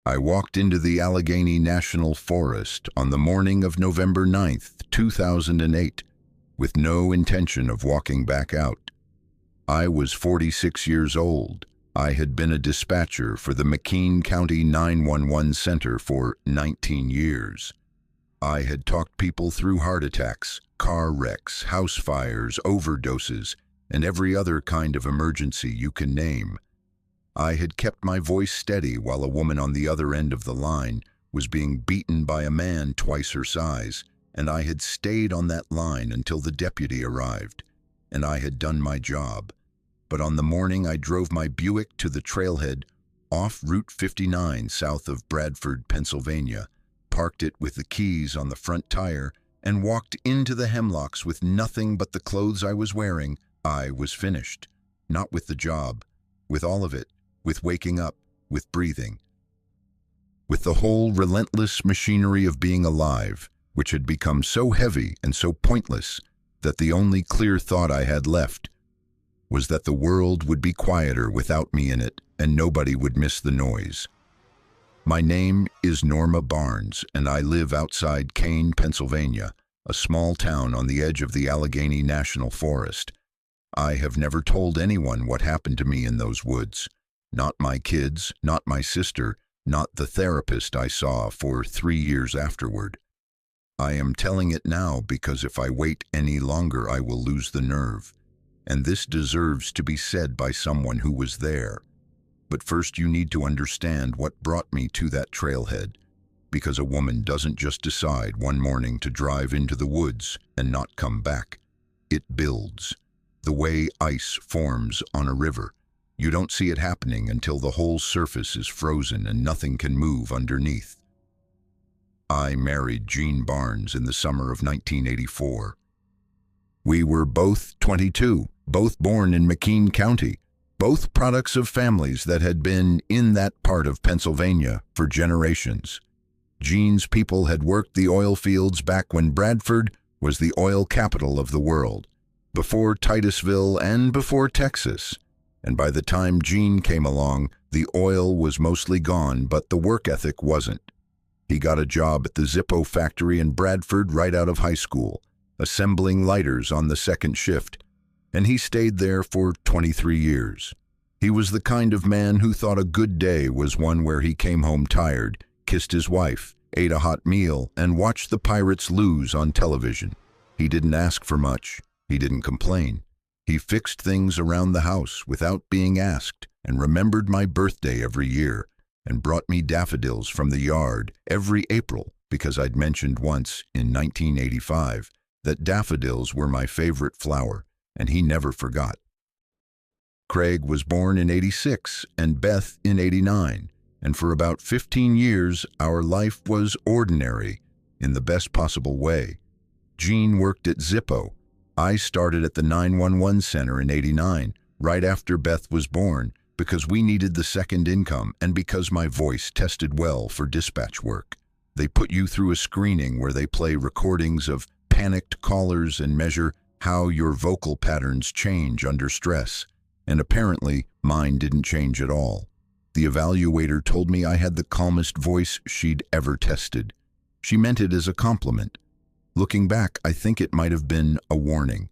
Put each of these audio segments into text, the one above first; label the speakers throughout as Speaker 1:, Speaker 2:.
Speaker 1: I walked into the Allegheny National Forest on the morning of November 9th, 2008, with no intention of walking back out. I was 46 years old. I had been a dispatcher for the McKean County 911 Center for 19 years. I had talked people through heart attacks, car wrecks, house fires, overdoses, and every other kind of emergency you can name. I had kept my voice steady while a woman on the other end of the line was being beaten by a man twice her size, and I had stayed on that line until the deputy arrived, and I had done my job. But on the morning I drove my Buick to the trailhead off Route 59 south of Bradford, Pennsylvania, parked it with the keys on the front tire, and walked into the hemlocks with nothing but the clothes I was wearing, I was finished. Not with the job, with all of it, with waking up, with breathing. With the whole relentless machinery of being alive, which had become so heavy and so pointless that the only clear thought I had left was that the world would be quieter without me in it and nobody would miss the noise. My name is Norma Barnes, and I live outside Kane, Pennsylvania, a small town on the edge of the Allegheny National Forest. I have never told anyone what happened to me in those woods. Not my kids, not my sister, not the therapist I saw for 3 years afterward. I am telling it now because if I wait any longer I will lose the nerve. And this deserves to be said by someone who was there. But first you need to understand what brought me to that trailhead, because a woman doesn't just decide one morning to drive into the woods and not come back. It builds. The way ice forms on a river. You don't see it happening until the whole surface is frozen and nothing can move underneath. I married Jean Barnes in the summer of 1984. We were both 22, both born in McKean County, both products of families that had been in that part of Pennsylvania for generations. Jean's people had worked the oil fields back when Bradford was the oil capital of the world, before Titusville and before Texas. And by the time Jean came along, the oil was mostly gone, but the work ethic wasn't. He got a job at the Zippo factory in Bradford right out of high school, assembling lighters on the second shift, and he stayed there for 23 years. He was the kind of man who thought a good day was one where he came home tired, kissed his wife, ate a hot meal, and watched the Pirates lose on television. He didn't ask for much. He didn't complain. He fixed things around the house without being asked and remembered my birthday every year and brought me daffodils from the yard every April because I'd mentioned once in 1985 that daffodils were my favorite flower, and he never forgot. Craig was born in '86 and Beth in '89, and for about 15 years our life was ordinary in the best possible way. Jean worked at Zippo. I started at the 911 Center in '89, right after Beth was born, because we needed the second income and because my voice tested well for dispatch work. They put you through a screening where they play recordings of panicked callers and measure how your vocal patterns change under stress, and apparently mine didn't change at all. The evaluator told me I had the calmest voice she'd ever tested. She meant it as a compliment. Looking back, I think it might have been a warning,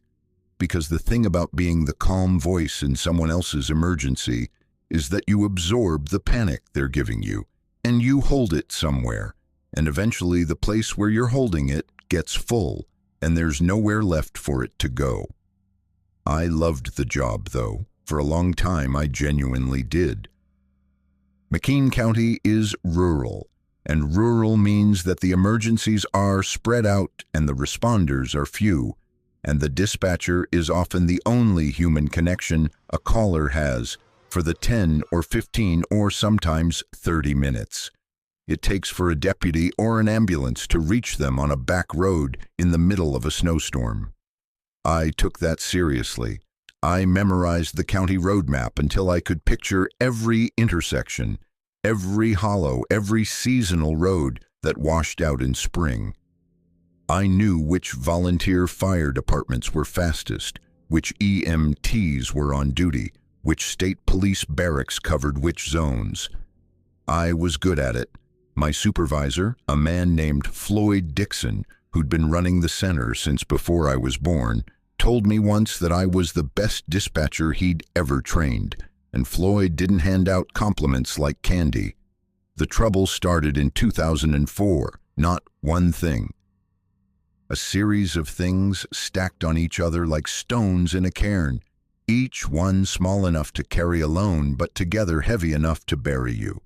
Speaker 1: because the thing about being the calm voice in someone else's emergency is that you absorb the panic they're giving you, and you hold it somewhere, and eventually the place where you're holding it gets full, and there's nowhere left for it to go. I loved the job, though. For a long time, I genuinely did. McKean County is rural, and rural means that the emergencies are spread out and the responders are few, and the dispatcher is often the only human connection a caller has for the 10 or 15 or sometimes 30 minutes it takes for a deputy or an ambulance to reach them on a back road in the middle of a snowstorm. I took that seriously. I memorized the county road map until I could picture every intersection, every hollow, every seasonal road that washed out in spring. I knew which volunteer fire departments were fastest, which EMTs were on duty, which state police barracks covered which zones. I was good at it. My supervisor, a man named Floyd Dixon, who'd been running the center since before I was born, told me once that I was the best dispatcher he'd ever trained, and Floyd didn't hand out compliments like candy. The trouble started in 2004, not one thing. A series of things stacked on each other like stones in a cairn, each one small enough to carry alone, but together heavy enough to bury you.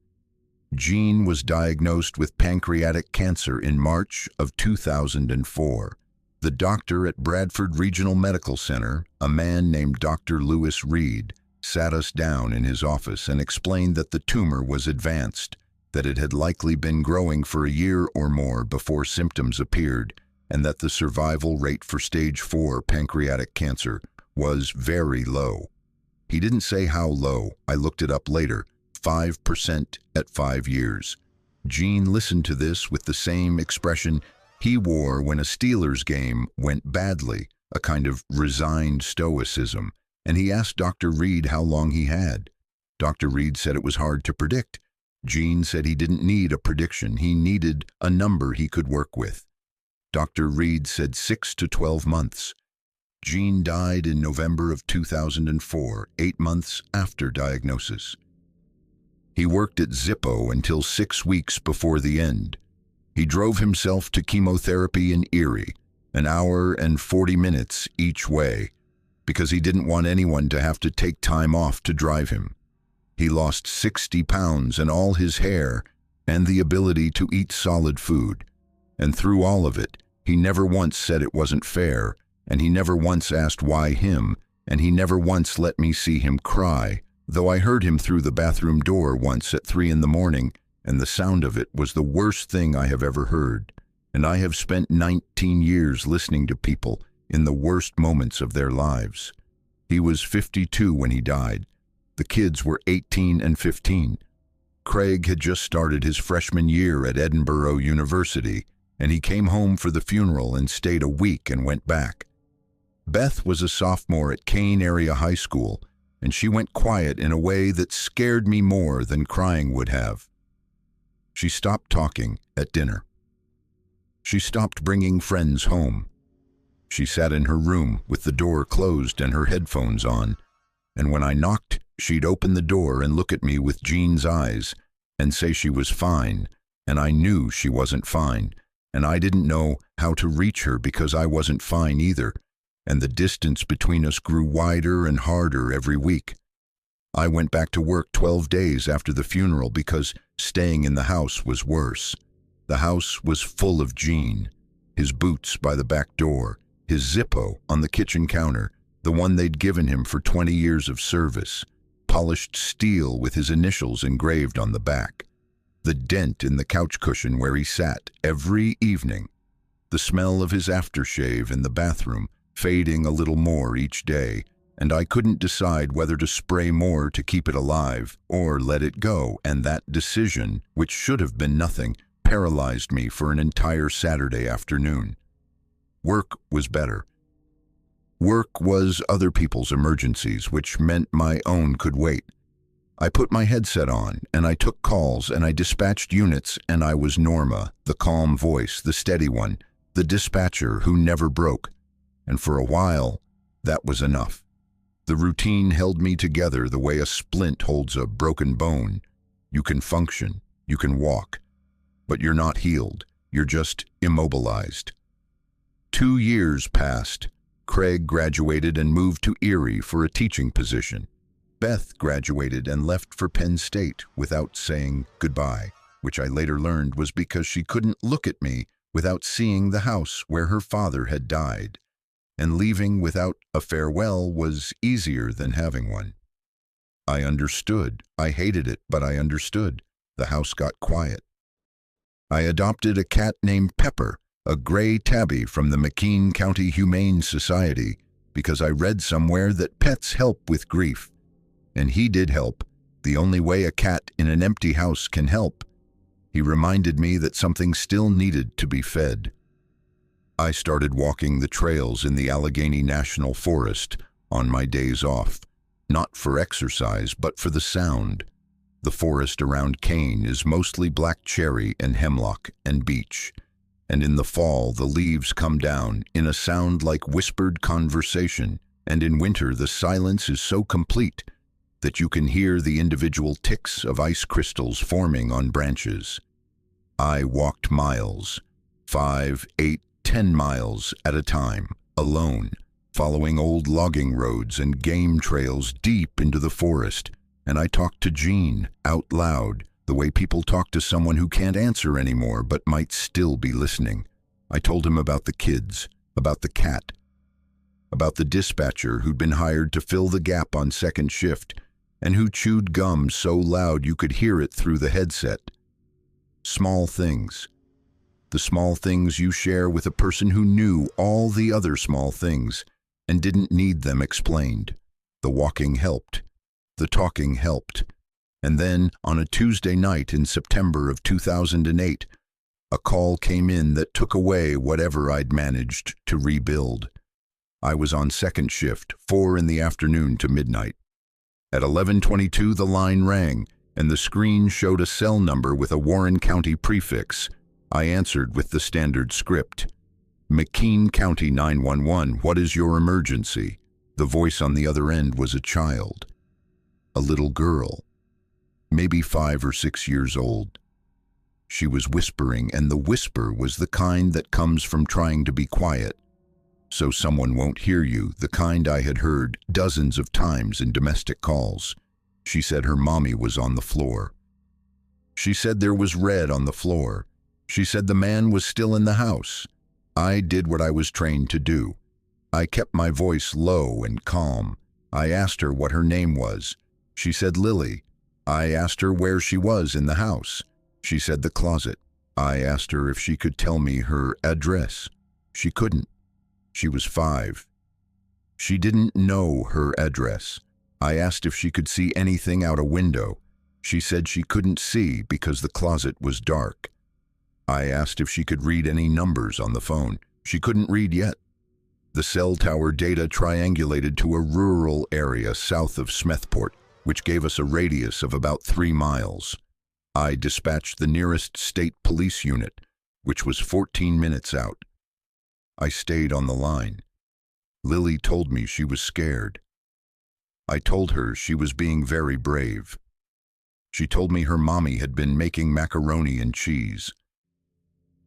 Speaker 1: Jean was diagnosed with pancreatic cancer in March of 2004. The doctor at Bradford Regional Medical Center, a man named Dr. Lewis Reed, sat us down in his office and explained that the tumor was advanced, that it had likely been growing for a year or more before symptoms appeared, and that the survival rate for stage 4 pancreatic cancer was very low. He didn't say how low. I looked it up later. 5% at 5 years. Jean listened to this with the same expression he wore when a Steelers game went badly, a kind of resigned stoicism, and he asked Dr. Reed how long he had. Dr. Reed said it was hard to predict. Jean said he didn't need a prediction, he needed a number he could work with. Dr. Reed said 6 to 12 months. Jean died in November of 2004, 8 months after diagnosis. He worked at Zippo until 6 weeks before the end. He drove himself to chemotherapy in Erie, an hour and 40 minutes each way, because he didn't want anyone to have to take time off to drive him. He lost 60 pounds and all his hair and the ability to eat solid food. And through all of it, he never once said it wasn't fair, and he never once asked why him, and he never once let me see him cry, though I heard him through the bathroom door once at 3 a.m, and the sound of it was the worst thing I have ever heard. And I have spent 19 years listening to people in the worst moments of their lives. He was 52 when he died. The kids were 18 and 15. Craig had just started his freshman year at Edinburgh University, and he came home for the funeral and stayed a week and went back. Beth was a sophomore at Kane Area High School, and she went quiet in a way that scared me more than crying would have. She stopped talking at dinner. She stopped bringing friends home. She sat in her room with the door closed and her headphones on, and when I knocked, she'd open the door and look at me with Jean's eyes and say she was fine, and I knew she wasn't fine, and I didn't know how to reach her because I wasn't fine either, and the distance between us grew wider and harder every week. I went back to work 12 days after the funeral because staying in the house was worse. The house was full of Jean, his boots by the back door, his Zippo on the kitchen counter, the one they'd given him for 20 years of service, polished steel with his initials engraved on the back, the dent in the couch cushion where he sat every evening, the smell of his aftershave in the bathroom, fading a little more each day, and I couldn't decide whether to spray more to keep it alive or let it go, and that decision, which should have been nothing, paralyzed me for an entire Saturday afternoon. Work was better. Work was other people's emergencies, which meant my own could wait. I put my headset on, and I took calls, and I dispatched units, and I was Norma, the calm voice, the steady one, the dispatcher who never broke. And for a while, that was enough. The routine held me together the way a splint holds a broken bone. You can function, you can walk, but you're not healed, you're just immobilized. 2 years passed. Craig graduated and moved to Erie for a teaching position. Beth graduated and left for Penn State without saying goodbye, which I later learned was because she couldn't look at me without seeing the house where her father had died. And leaving without a farewell was easier than having one. I understood. I hated it, but I understood. The house got quiet. I adopted a cat named Pepper, a gray tabby from the McKean County Humane Society, because I read somewhere that pets help with grief. And he did help, the only way a cat in an empty house can help. He reminded me that something still needed to be fed. I started walking the trails in the Allegheny National Forest on my days off, not for exercise, but for the sound. The forest around Kane is mostly black cherry and hemlock and beech, and in the fall the leaves come down in a sound like whispered conversation, and in winter the silence is so complete that you can hear the individual ticks of ice crystals forming on branches. I walked miles, 5, 8, 10 miles at a time, alone, following old logging roads and game trails deep into the forest, and I talked to Gene out loud, the way people talk to someone who can't answer anymore but might still be listening. I told him about the kids, about the cat, about the dispatcher who'd been hired to fill the gap on second shift and who chewed gum so loud you could hear it through the headset. Small things. The small things you share with a person who knew all the other small things and didn't need them explained. The walking helped. The talking helped. And then, on a Tuesday night in September of 2008, a call came in that took away whatever I'd managed to rebuild. I was on second shift, 4 in the afternoon to midnight. At 11:22 the line rang, and the screen showed a cell number with a Warren County prefix. I answered with the standard script. McKean County 911, what is your emergency? The voice on the other end was a child. A little girl. Maybe 5 or 6 years old. She was whispering, and the whisper was the kind that comes from trying to be quiet, so someone won't hear you, the kind I had heard dozens of times in domestic calls. She said her mommy was on the floor. She said there was red on the floor. She said the man was still in the house. I did what I was trained to do. I kept my voice low and calm. I asked her what her name was. She said Lily. I asked her where she was in the house. She said the closet. I asked her if she could tell me her address. She couldn't. She was 5. She didn't know her address. I asked if she could see anything out a window. She said she couldn't see because the closet was dark. I asked if she could read any numbers on the phone. She couldn't read yet. The cell tower data triangulated to a rural area south of Smethport, which gave us a radius of about 3 miles. I dispatched the nearest state police unit, which was 14 minutes out. I stayed on the line. Lily told me she was scared. I told her she was being very brave. She told me her mommy had been making macaroni and cheese.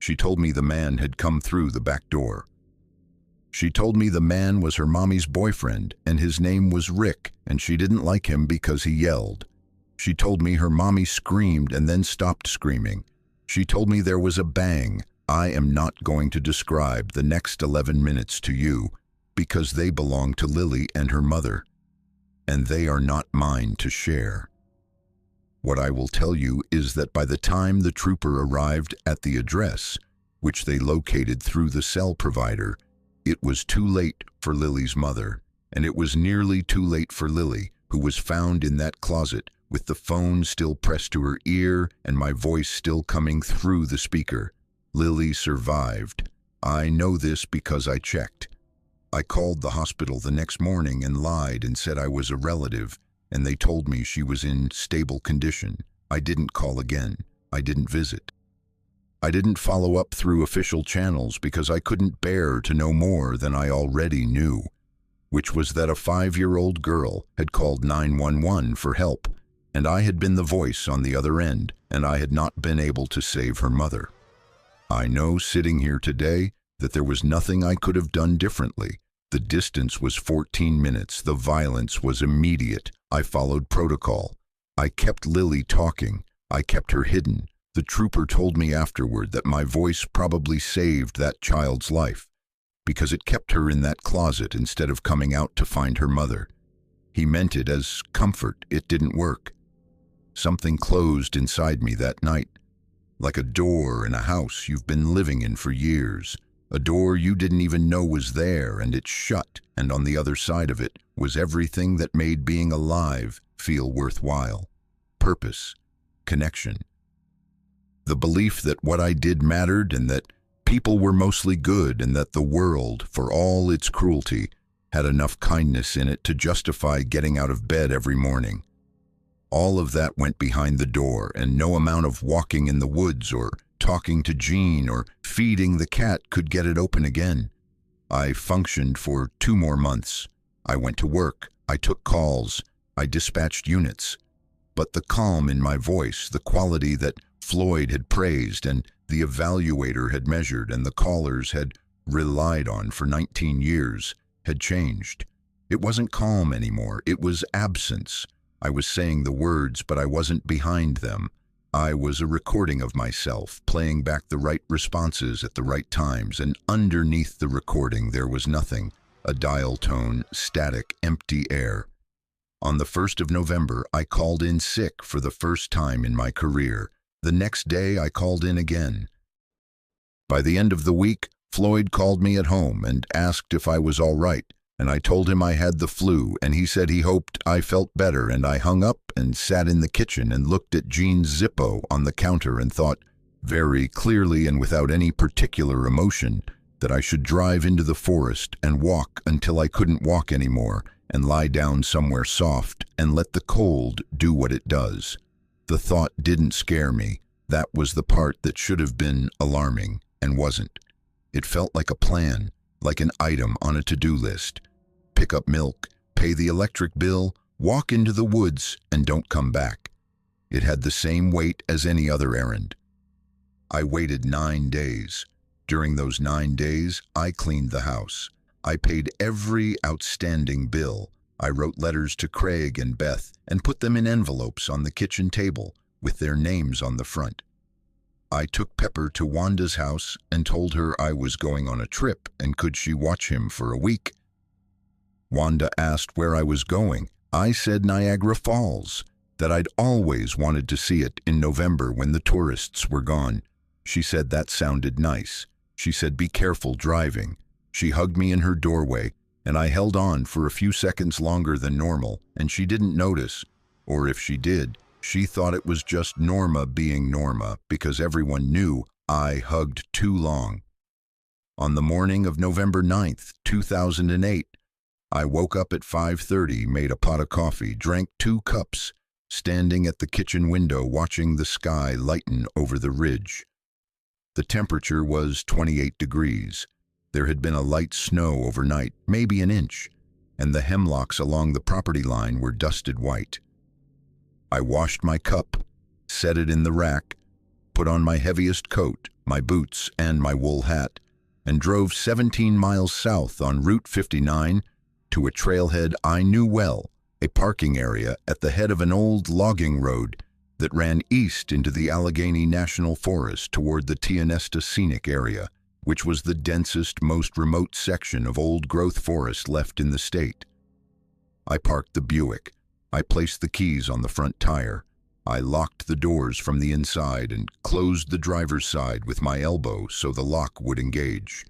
Speaker 1: She told me the man had come through the back door. She told me the man was her mommy's boyfriend and his name was Rick, and she didn't like him because he yelled. She told me her mommy screamed and then stopped screaming. She told me there was a bang. I am not going to describe the next 11 minutes to you because they belong to Lily and her mother, and they are not mine to share. What I will tell you is that by the time the trooper arrived at the address, which they located through the cell provider, it was too late for Lily's mother, and it was nearly too late for Lily, who was found in that closet with the phone still pressed to her ear and my voice still coming through the speaker. Lily survived. I know this because I checked. I called the hospital the next morning and lied and said I was a relative, and they told me she was in stable condition. I didn't call again. I didn't visit. I didn't follow up through official channels because I couldn't bear to know more than I already knew, which was that a 5-year-old girl had called 911 for help, and I had been the voice on the other end, and I had not been able to save her mother. I know sitting here today that there was nothing I could have done differently. The distance was 14 minutes. The violence was immediate. I followed protocol. I kept Lily talking. I kept her hidden. The trooper told me afterward that my voice probably saved that child's life because it kept her in that closet instead of coming out to find her mother. He meant it as comfort. It didn't work. Something closed inside me that night, like a door in a house you've been living in for years. A door you didn't even know was there, and it shut, and on the other side of it was everything that made being alive feel worthwhile. Purpose, connection. The belief that what I did mattered and that people were mostly good and that the world, for all its cruelty, had enough kindness in it to justify getting out of bed every morning. All of that went behind the door, and no amount of walking in the woods or talking to Jean or feeding the cat could get it open again. I functioned for 2 more months. I went to work, I took calls, I dispatched units. But the calm in my voice, the quality that Floyd had praised and the evaluator had measured and the callers had relied on for 19 years, had changed. It wasn't calm anymore, it was absence. I was saying the words, but I wasn't behind them. I was a recording of myself, playing back the right responses at the right times, and underneath the recording there was nothing, a dial tone, static, empty air. On the 1st of November, I called in sick for the first time in my career. The next day, I called in again. By the end of the week, Floyd called me at home and asked if I was all right, and I told him I had the flu, and he said he hoped I felt better, and I hung up and sat in the kitchen and looked at Jean's Zippo on the counter and thought, very clearly and without any particular emotion, that I should drive into the forest and walk until I couldn't walk anymore, and lie down somewhere soft and let the cold do what it does. The thought didn't scare me. That was the part that should have been alarming and wasn't. It felt like a plan, like an item on a to-do list. Pick up milk, pay the electric bill, walk into the woods, and don't come back. It had the same weight as any other errand. I waited 9 days. During those 9 days, I cleaned the house. I paid every outstanding bill. I wrote letters to Craig and Beth and put them in envelopes on the kitchen table with their names on the front. I took Pepper to Wanda's house and told her I was going on a trip and could she watch him for a week. Wanda asked where I was going. I said Niagara Falls, that I'd always wanted to see it in November when the tourists were gone. She said that sounded nice. She said be careful driving. She hugged me in her doorway, and I held on for a few seconds longer than normal, and she didn't notice. Or if she did, she thought it was just Norma being Norma, because everyone knew I hugged too long. On the morning of November 9th, 2008, I woke up at 5:30, made a pot of coffee, drank 2 cups, standing at the kitchen window watching the sky lighten over the ridge. The temperature was 28 degrees. There had been a light snow overnight, maybe an inch, and the hemlocks along the property line were dusted white. I washed my cup, set it in the rack, put on my heaviest coat, my boots, and my wool hat, and drove 17 miles south on Route 59 to a trailhead I knew well, a parking area at the head of an old logging road that ran east into the Allegheny National Forest toward the Tionesta Scenic Area, which was the densest, most remote section of old-growth forest left in the state. I parked the Buick. I placed the keys on the front tire. I locked the doors from the inside and closed the driver's side with my elbow so the lock would engage.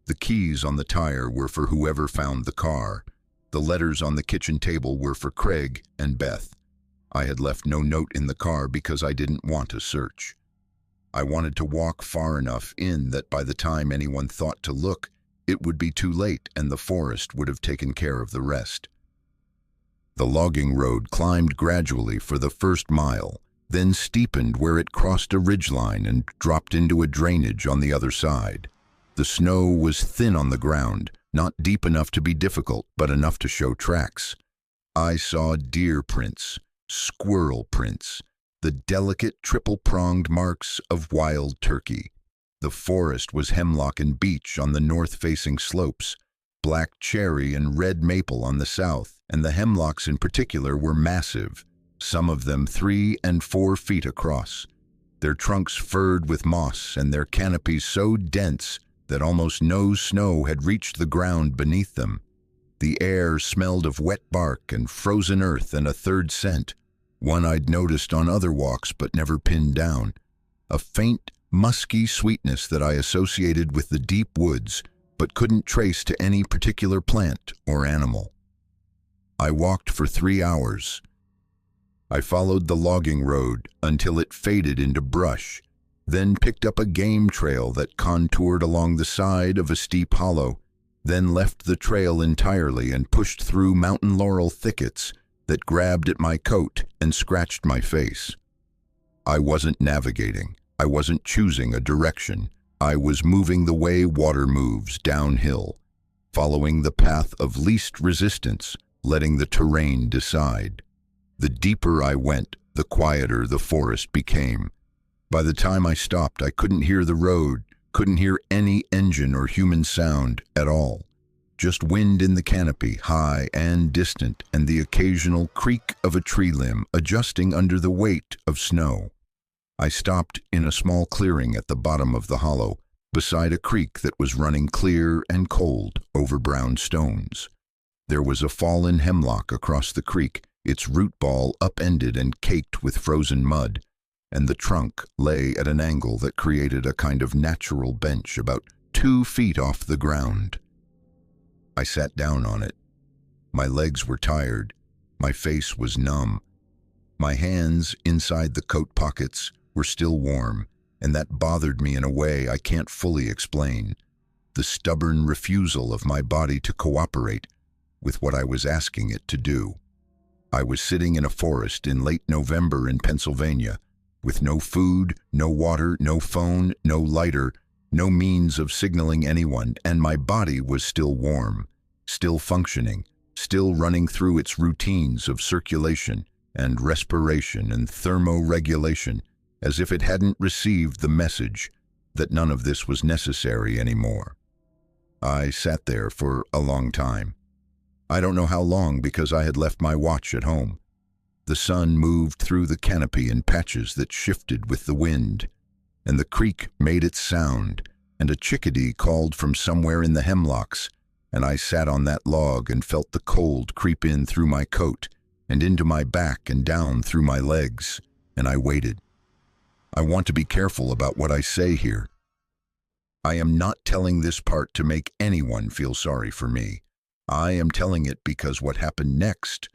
Speaker 1: The keys on the tire were for whoever found the car. The letters on the kitchen table were for Craig and Beth. I had left no note in the car because I didn't want a search. I wanted to walk far enough in that by the time anyone thought to look, it would be too late and the forest would have taken care of the rest. The logging road climbed gradually for the first mile, then steepened where it crossed a ridgeline and dropped into a drainage on the other side. The snow was thin on the ground, not deep enough to be difficult, but enough to show tracks. I saw deer prints, squirrel prints, the delicate triple-pronged marks of wild turkey. The forest was hemlock and beech on the north-facing slopes, black cherry and red maple on the south, and the hemlocks in particular were massive, some of them 3 and 4 feet across, their trunks furred with moss and their canopies so dense that almost no snow had reached the ground beneath them. The air smelled of wet bark and frozen earth and a third scent, one I'd noticed on other walks but never pinned down, a faint, musky sweetness that I associated with the deep woods but couldn't trace to any particular plant or animal. I walked for 3 hours. I followed the logging road until it faded into brush, then picked up a game trail that contoured along the side of a steep hollow, then left the trail entirely and pushed through mountain laurel thickets that grabbed at my coat and scratched my face. I wasn't navigating. I wasn't choosing a direction. I was moving the way water moves, downhill, following the path of least resistance, letting the terrain decide. The deeper I went, the quieter the forest became. By the time I stopped, I couldn't hear the road, couldn't hear any engine or human sound at all. Just wind in the canopy, high and distant, and the occasional creak of a tree limb adjusting under the weight of snow. I stopped in a small clearing at the bottom of the hollow, beside a creek that was running clear and cold over brown stones. There was a fallen hemlock across the creek, its root ball upended and caked with frozen mud, and the trunk lay at an angle that created a kind of natural bench about 2 feet off the ground. I sat down on it. My legs were tired. My face was numb. My hands, inside the coat pockets, were still warm, and that bothered me in a way I can't fully explain. The stubborn refusal of my body to cooperate with what I was asking it to do. I was sitting in a forest in late November in Pennsylvania, with no food, no water, no phone, no lighter, no means of signaling anyone, and my body was still warm, still functioning, still running through its routines of circulation and respiration and thermoregulation, as if it hadn't received the message that none of this was necessary anymore. I sat there for a long time. I don't know how long, because I had left my watch at home. The sun moved through the canopy in patches that shifted with the wind, and the creek made its sound, and a chickadee called from somewhere in the hemlocks, and I sat on that log and felt the cold creep in through my coat and into my back and down through my legs, and I waited. I want to be careful about what I say here. I am not telling this part to make anyone feel sorry for me. I am telling it because what happened next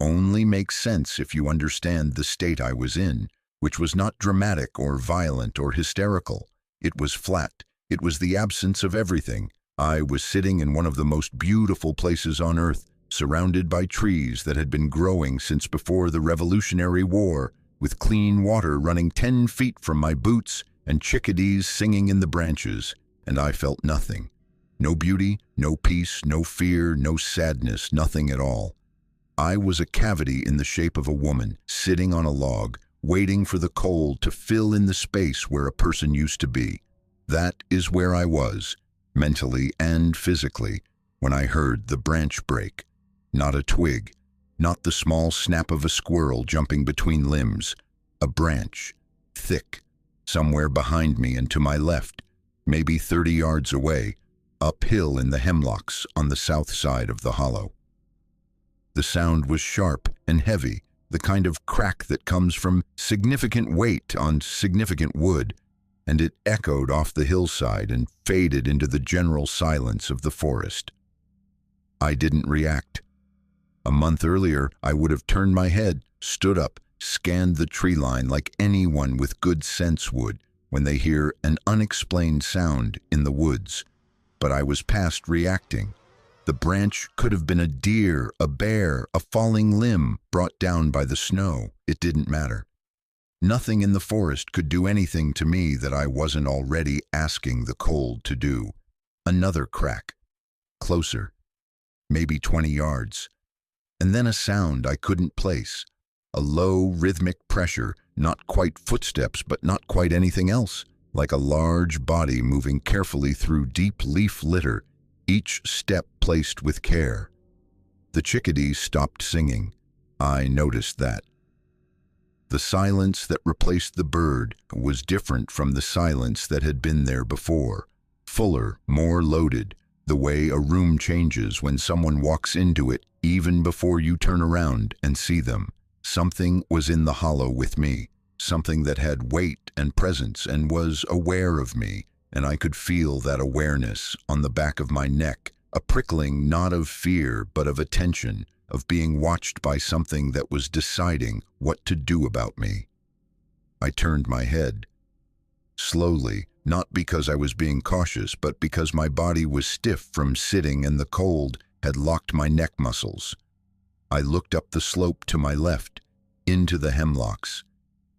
Speaker 1: only makes sense if you understand the state I was in, which was not dramatic or violent or hysterical. It was flat. It was the absence of everything. I was sitting in one of the most beautiful places on earth, surrounded by trees that had been growing since before the Revolutionary War, with clean water running 10 feet from my boots and chickadees singing in the branches, and I felt nothing. No beauty, no peace, no fear, no sadness, nothing at all. I was a cavity in the shape of a woman, sitting on a log, waiting for the cold to fill in the space where a person used to be. That is where I was, mentally and physically, when I heard the branch break. Not a twig, not the small snap of a squirrel jumping between limbs. A branch, thick, somewhere behind me and to my left, maybe 30 yards away, uphill in the hemlocks on the south side of the hollow. The sound was sharp and heavy, the kind of crack that comes from significant weight on significant wood, and it echoed off the hillside and faded into the general silence of the forest. I didn't react. A month earlier, I would have turned my head, stood up, scanned the tree line like anyone with good sense would when they hear an unexplained sound in the woods. But I was past reacting. The branch could have been a deer, a bear, a falling limb brought down by the snow. It didn't matter. Nothing in the forest could do anything to me that I wasn't already asking the cold to do. Another crack. Closer. Maybe 20 yards. And then a sound I couldn't place. A low, rhythmic pressure, not quite footsteps, but not quite anything else. Like a large body moving carefully through deep leaf litter, each step placed with care. The chickadees stopped singing. I noticed that. The silence that replaced the bird was different from the silence that had been there before. Fuller, more loaded, the way a room changes when someone walks into it even before you turn around and see them. Something was in the hollow with me, something that had weight and presence and was aware of me, and I could feel that awareness on the back of my neck, a prickling not of fear but of attention, of being watched by something that was deciding what to do about me. I turned my head. Slowly, not because I was being cautious, but because my body was stiff from sitting and the cold had locked my neck muscles. I looked up the slope to my left, into the hemlocks.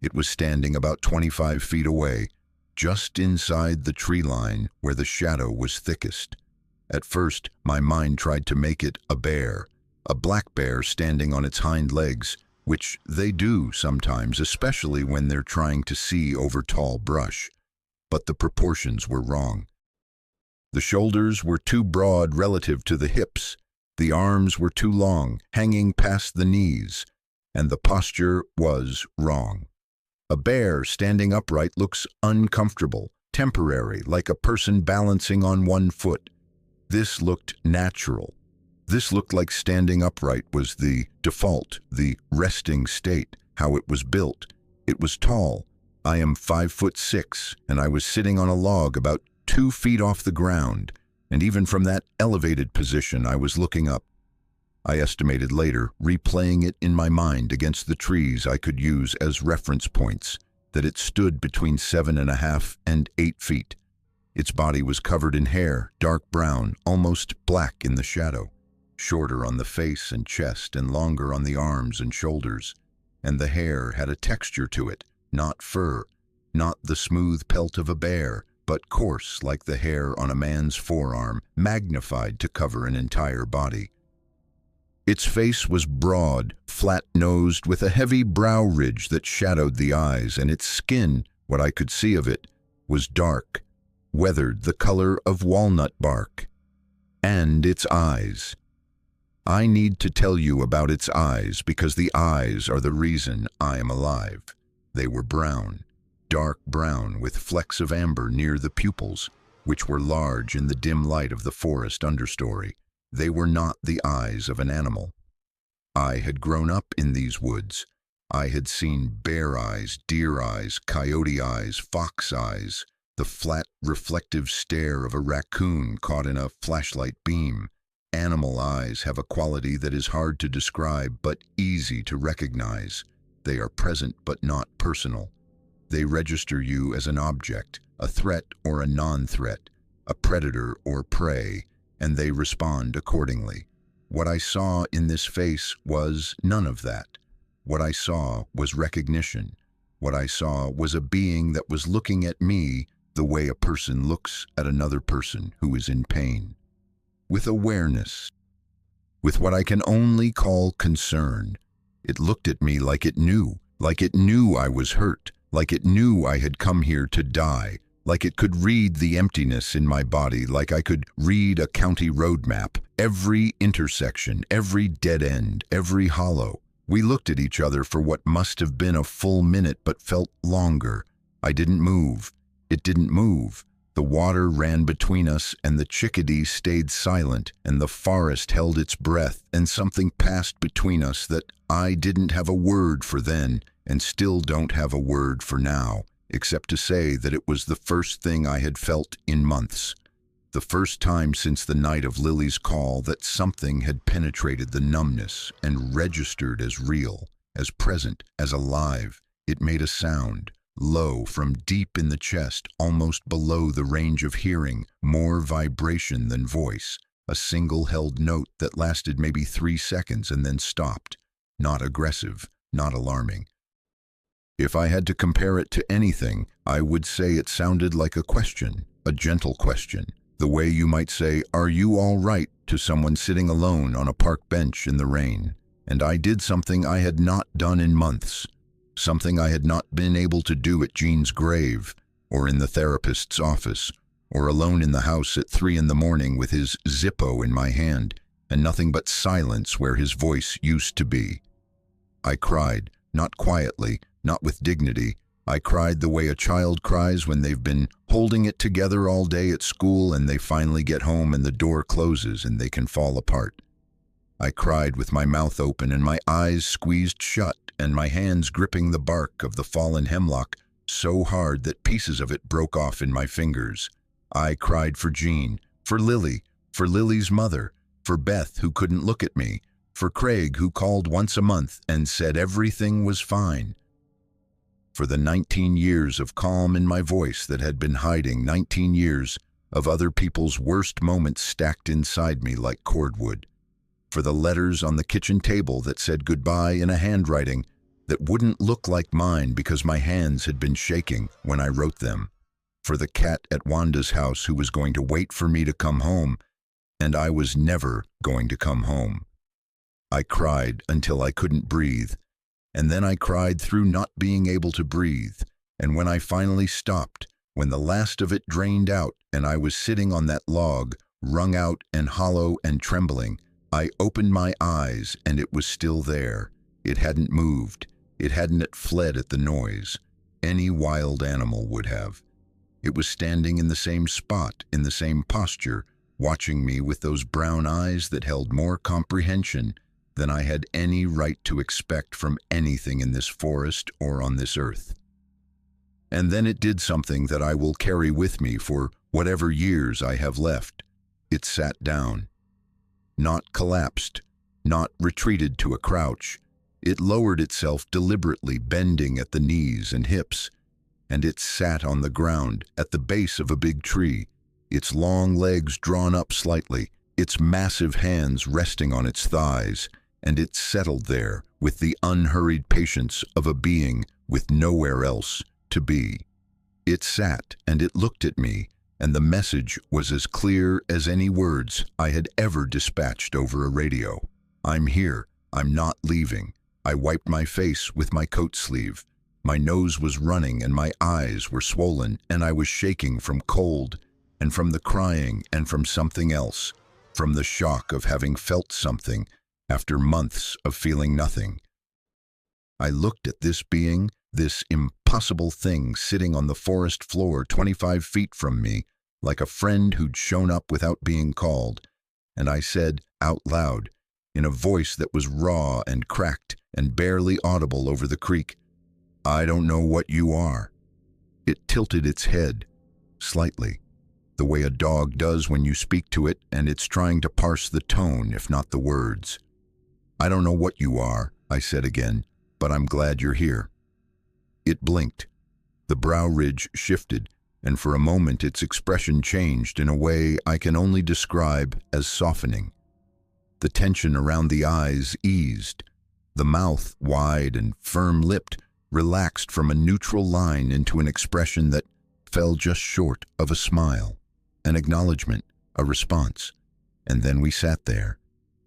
Speaker 1: It was standing about 25 feet away, just inside the tree line where the shadow was thickest. At first, my mind tried to make it a bear, a black bear standing on its hind legs, which they do sometimes, especially when they're trying to see over tall brush. But the proportions were wrong. The shoulders were too broad relative to the hips, the arms were too long, hanging past the knees, and the posture was wrong. A bear standing upright looks uncomfortable, temporary, like a person balancing on one foot. This looked natural. This looked like standing upright was the default, the resting state, how it was built. It was tall. I am 5'6", and I was sitting on a log about 2 feet off the ground, and even from that elevated position I was looking up. I estimated later, replaying it in my mind against the trees I could use as reference points, that it stood between 7.5 and 8 feet. Its body was covered in hair, dark brown, almost black in the shadow, shorter on the face and chest and longer on the arms and shoulders, and the hair had a texture to it, not fur, not the smooth pelt of a bear, but coarse like the hair on a man's forearm, magnified to cover an entire body. Its face was broad, flat-nosed, with a heavy brow ridge that shadowed the eyes, and its skin, what I could see of it, was dark, weathered, the color of walnut bark. And its eyes. I need to tell you about its eyes because the eyes are the reason I am alive. They were brown, dark brown with flecks of amber near the pupils, which were large in the dim light of the forest understory. They were not the eyes of an animal. I had grown up in these woods. I had seen bear eyes, deer eyes, coyote eyes, fox eyes, the flat, reflective stare of a raccoon caught in a flashlight beam. Animal eyes have a quality that is hard to describe but easy to recognize. They are present but not personal. They register you as an object, a threat or a non-threat, a predator or prey, and they respond accordingly. What I saw in this face was none of that. What I saw was recognition. What I saw was a being that was looking at me the way a person looks at another person who is in pain. With awareness, with what I can only call concern. It looked at me like it knew I was hurt, like it knew I had come here to die, like it could read the emptiness in my body, like I could read a county road map, every intersection, every dead end, every hollow. We looked at each other for what must have been a full minute but felt longer. I didn't move. It didn't move. The water ran between us, and the chickadee stayed silent, and the forest held its breath, and something passed between us that I didn't have a word for then, and still don't have a word for now, except to say that it was the first thing I had felt in months. The first time since the night of Lily's call that something had penetrated the numbness and registered as real, as present, as alive. It made a sound. Low, from deep in the chest, almost below the range of hearing, more vibration than voice, a single held note that lasted maybe 3 seconds and then stopped. Not aggressive, not alarming. If I had to compare it to anything, I would say it sounded like a question, a gentle question, the way you might say, "Are you all right?" to someone sitting alone on a park bench in the rain. And I did something I had not done in months. Something I had not been able to do at Jean's grave, or in the therapist's office, or alone in the house at 3 a.m. with his Zippo in my hand, and nothing but silence where his voice used to be. I cried, not quietly, not with dignity. I cried the way a child cries when they've been holding it together all day at school and they finally get home and the door closes and they can fall apart. I cried with my mouth open and my eyes squeezed shut, and my hands gripping the bark of the fallen hemlock so hard that pieces of it broke off in my fingers. I cried for Jean, for Lily's mother, for Beth who couldn't look at me, for Craig who called once a month and said everything was fine. For the 19 years of calm in my voice that had been hiding, 19 years of other people's worst moments stacked inside me like cordwood. for the letters on the kitchen table that said goodbye in a handwriting that wouldn't look like mine because my hands had been shaking when I wrote them, for the cat at Wanda's house who was going to wait for me to come home, and I was never going to come home. I cried until I couldn't breathe, and then I cried through not being able to breathe, and when I finally stopped, when the last of it drained out and I was sitting on that log, wrung out and hollow and trembling, I opened my eyes and it was still there. It hadn't moved. It hadn't fled at the noise. Any wild animal would have. It was standing in the same spot, in the same posture, watching me with those brown eyes that held more comprehension than I had any right to expect from anything in this forest or on this earth. And then it did something that I will carry with me for whatever years I have left. It sat down. Not collapsed, not retreated to a crouch. It lowered itself deliberately, bending at the knees and hips, and it sat on the ground at the base of a big tree, its long legs drawn up slightly, its massive hands resting on its thighs, and it settled there with the unhurried patience of a being with nowhere else to be. It sat and it looked at me, and the message was as clear as any words I had ever dispatched over a radio. I'm here. I'm not leaving. I wiped my face with my coat sleeve. My nose was running and my eyes were swollen, and I was shaking from cold and from the crying and from something else, from the shock of having felt something after months of feeling nothing. I looked at this being, this impossible thing sitting on the forest floor 25 feet from me, like a friend who'd shown up without being called, and I said out loud, in a voice that was raw and cracked and barely audible over the creek, "I don't know what you are." It tilted its head, slightly, the way a dog does when you speak to it and it's trying to parse the tone, if not the words. "I don't know what you are," I said again, "but I'm glad you're here." It blinked. The brow ridge shifted, and for a moment its expression changed in a way I can only describe as softening. The tension around the eyes eased. The mouth, wide and firm-lipped, relaxed from a neutral line into an expression that fell just short of a smile, an acknowledgement, a response. And then we sat there,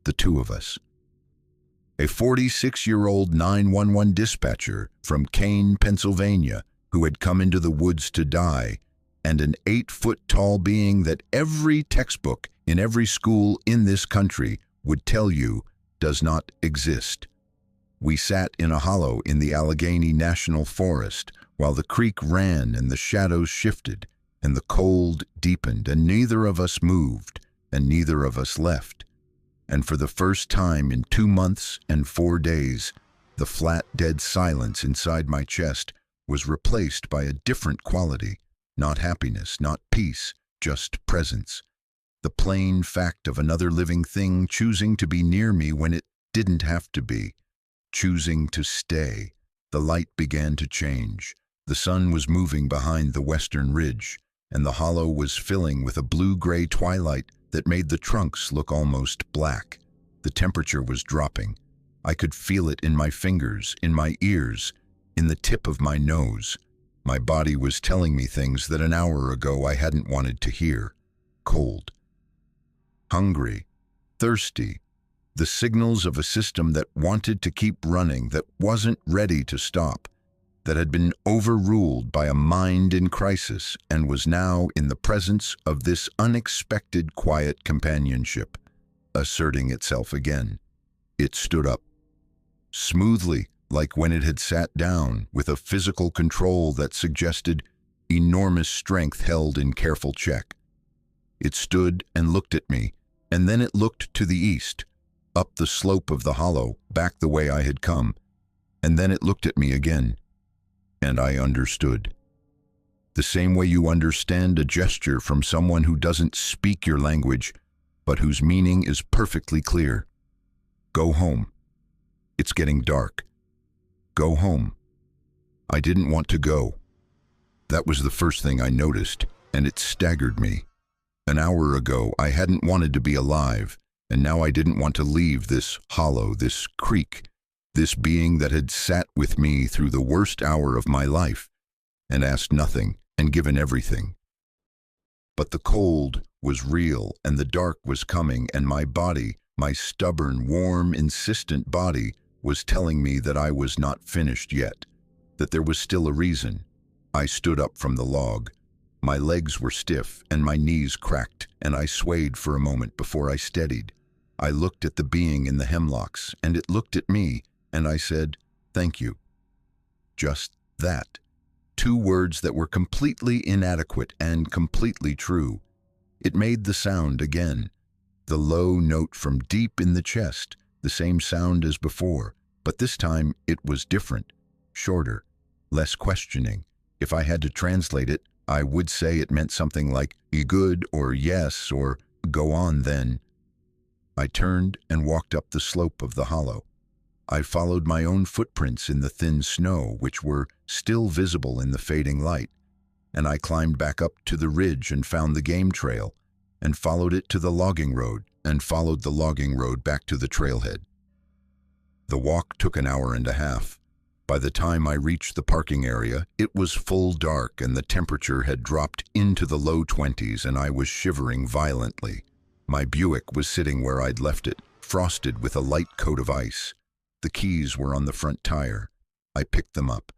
Speaker 1: the two of us. A 46-year-old 911 dispatcher from Kane, Pennsylvania, who had come into the woods to die, and an 8-foot-tall being that every textbook in every school in this country would tell you does not exist. We sat in a hollow in the Allegheny National Forest while the creek ran and the shadows shifted and the cold deepened, and neither of us moved and neither of us left. And for the first time in 2 months and 4 days, the flat, dead silence inside my chest was replaced by a different quality, not happiness, not peace, just presence. The plain fact of another living thing choosing to be near me when it didn't have to be, choosing to stay. The light began to change. The sun was moving behind the western ridge, and the hollow was filling with a blue-gray twilight that made the trunks look almost black. The temperature was dropping. I could feel it in my fingers, in my ears, in the tip of my nose. My body was telling me things that an hour ago I hadn't wanted to hear. Cold. Hungry. Thirsty. The signals of a system that wanted to keep running, that wasn't ready to stop, that had been overruled by a mind in crisis and was now in the presence of this unexpected quiet companionship, asserting itself again. It stood up. Smoothly, like when it had sat down, with a physical control that suggested enormous strength held in careful check. It stood and looked at me, and then it looked to the east, up the slope of the hollow, back the way I had come, and then it looked at me again. And I understood. The same way you understand a gesture from someone who doesn't speak your language, but whose meaning is perfectly clear. Go home. It's getting dark. Go home. I didn't want to go. That was the first thing I noticed, and it staggered me. An hour ago, I hadn't wanted to be alive, And now I didn't want to leave this hollow, this creek, this being that had sat with me through the worst hour of my life and asked nothing and given everything. But the cold was real and the dark was coming, and my body, my stubborn, warm, insistent body, was telling me that I was not finished yet, that there was still a reason. I stood up from the log. My legs were stiff and my knees cracked, and I swayed for a moment before I steadied. I looked at the being in the hemlocks, and it looked at me, and I said, "Thank you." Just that. 2 words that were completely inadequate and completely true. It made the sound again. The low note from deep in the chest, the same sound as before, but this time it was different, shorter, less questioning. If I had to translate it, I would say it meant something like, "You good?" or "Yes," or "Go on then." I turned and walked up the slope of the hollow. I followed my own footprints in the thin snow, which were still visible in the fading light, and I climbed back up to the ridge and found the game trail, and followed it to the logging road, and followed the logging road back to the trailhead. The walk took an hour and a half. By the time I reached the parking area, it was full dark and the temperature had dropped into the low 20s, and I was shivering violently. My Buick was sitting where I'd left it, frosted with a light coat of ice. The keys were on the front tire. I picked them up.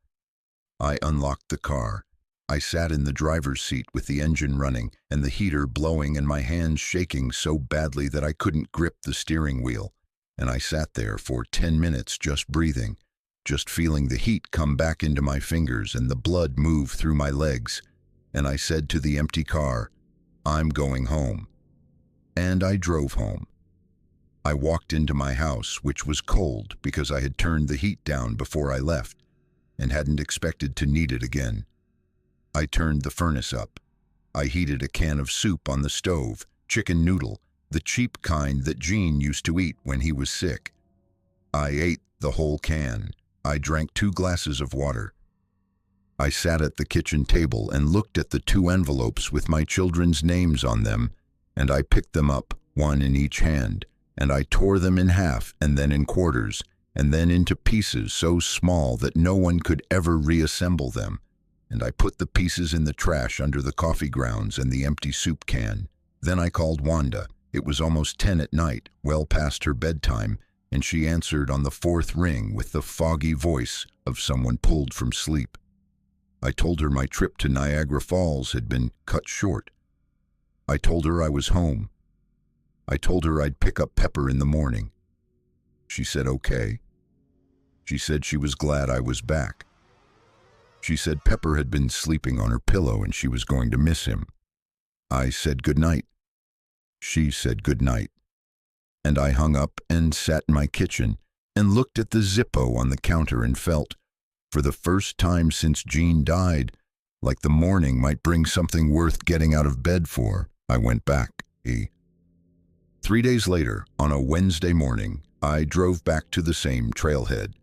Speaker 1: I unlocked the car. I sat in the driver's seat with the engine running and the heater blowing and my hands shaking so badly that I couldn't grip the steering wheel. And I sat there for 10 minutes just breathing, just feeling the heat come back into my fingers and the blood move through my legs. And I said to the empty car, "I'm going home." And I drove home. I walked into my house, which was cold because I had turned the heat down before I left and hadn't expected to need it again. I turned the furnace up. I heated a can of soup on the stove, chicken noodle, the cheap kind that Gene used to eat when he was sick. I ate the whole can. I drank 2 glasses of water. I sat at the kitchen table and looked at the 2 envelopes with my children's names on them, and I picked them up, 1 in each hand, and I tore them in half and then in quarters, and then into pieces so small that no one could ever reassemble them, and I put the pieces in the trash under the coffee grounds and the empty soup can. Then I called Wanda. It was almost 10 at night, well past her bedtime, and she answered on the 4th ring with the foggy voice of someone pulled from sleep. I told her my trip to Niagara Falls had been cut short. I told her I was home. I told her I'd pick up Pepper in the morning. She said okay. She said she was glad I was back. She said Pepper had been sleeping on her pillow and she was going to miss him. I said goodnight. She said goodnight. And I hung up and sat in my kitchen and looked at the Zippo on the counter and felt, for the first time since Gene died, like the morning might bring something worth getting out of bed for. I went back. 3 days later, on a Wednesday morning, I drove back to the same trailhead.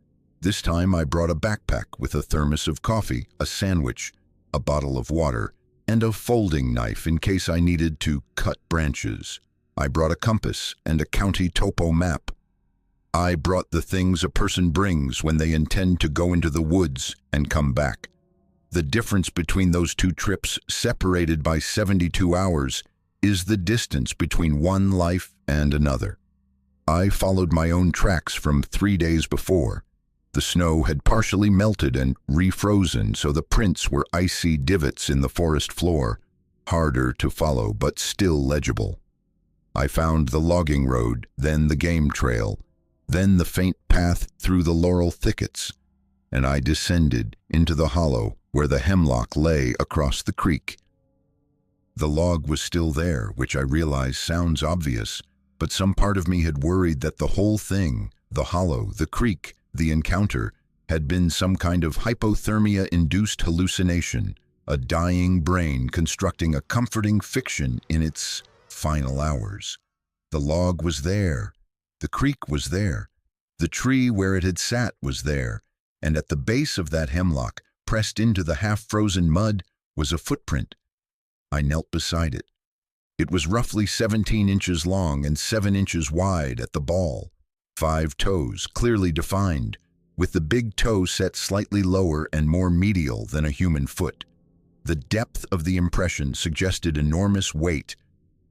Speaker 1: This time I brought a backpack with a thermos of coffee, a sandwich, a bottle of water, and a folding knife in case I needed to cut branches. I brought a compass and a county topo map. I brought the things a person brings when they intend to go into the woods and come back. The difference between those 2 trips, separated by 72 hours, is the distance between one life and another. I followed my own tracks from 3 days before. The snow had partially melted and refrozen, so the prints were icy divots in the forest floor, harder to follow but still legible. I found the logging road, then the game trail, then the faint path through the laurel thickets, and I descended into the hollow where the hemlock lay across the creek. The log was still there, which I realize sounds obvious, but some part of me had worried that the whole thing, the hollow, the creek, the encounter, had been some kind of hypothermia-induced hallucination, a dying brain constructing a comforting fiction in its final hours. The log was there. The creek was there. The tree where it had sat was there. And at the base of that hemlock, pressed into the half-frozen mud, was a footprint. I knelt beside it. It was roughly 17 inches long and 7 inches wide at the ball. 5 toes, clearly defined, with the big toe set slightly lower and more medial than a human foot. The depth of the impression suggested enormous weight,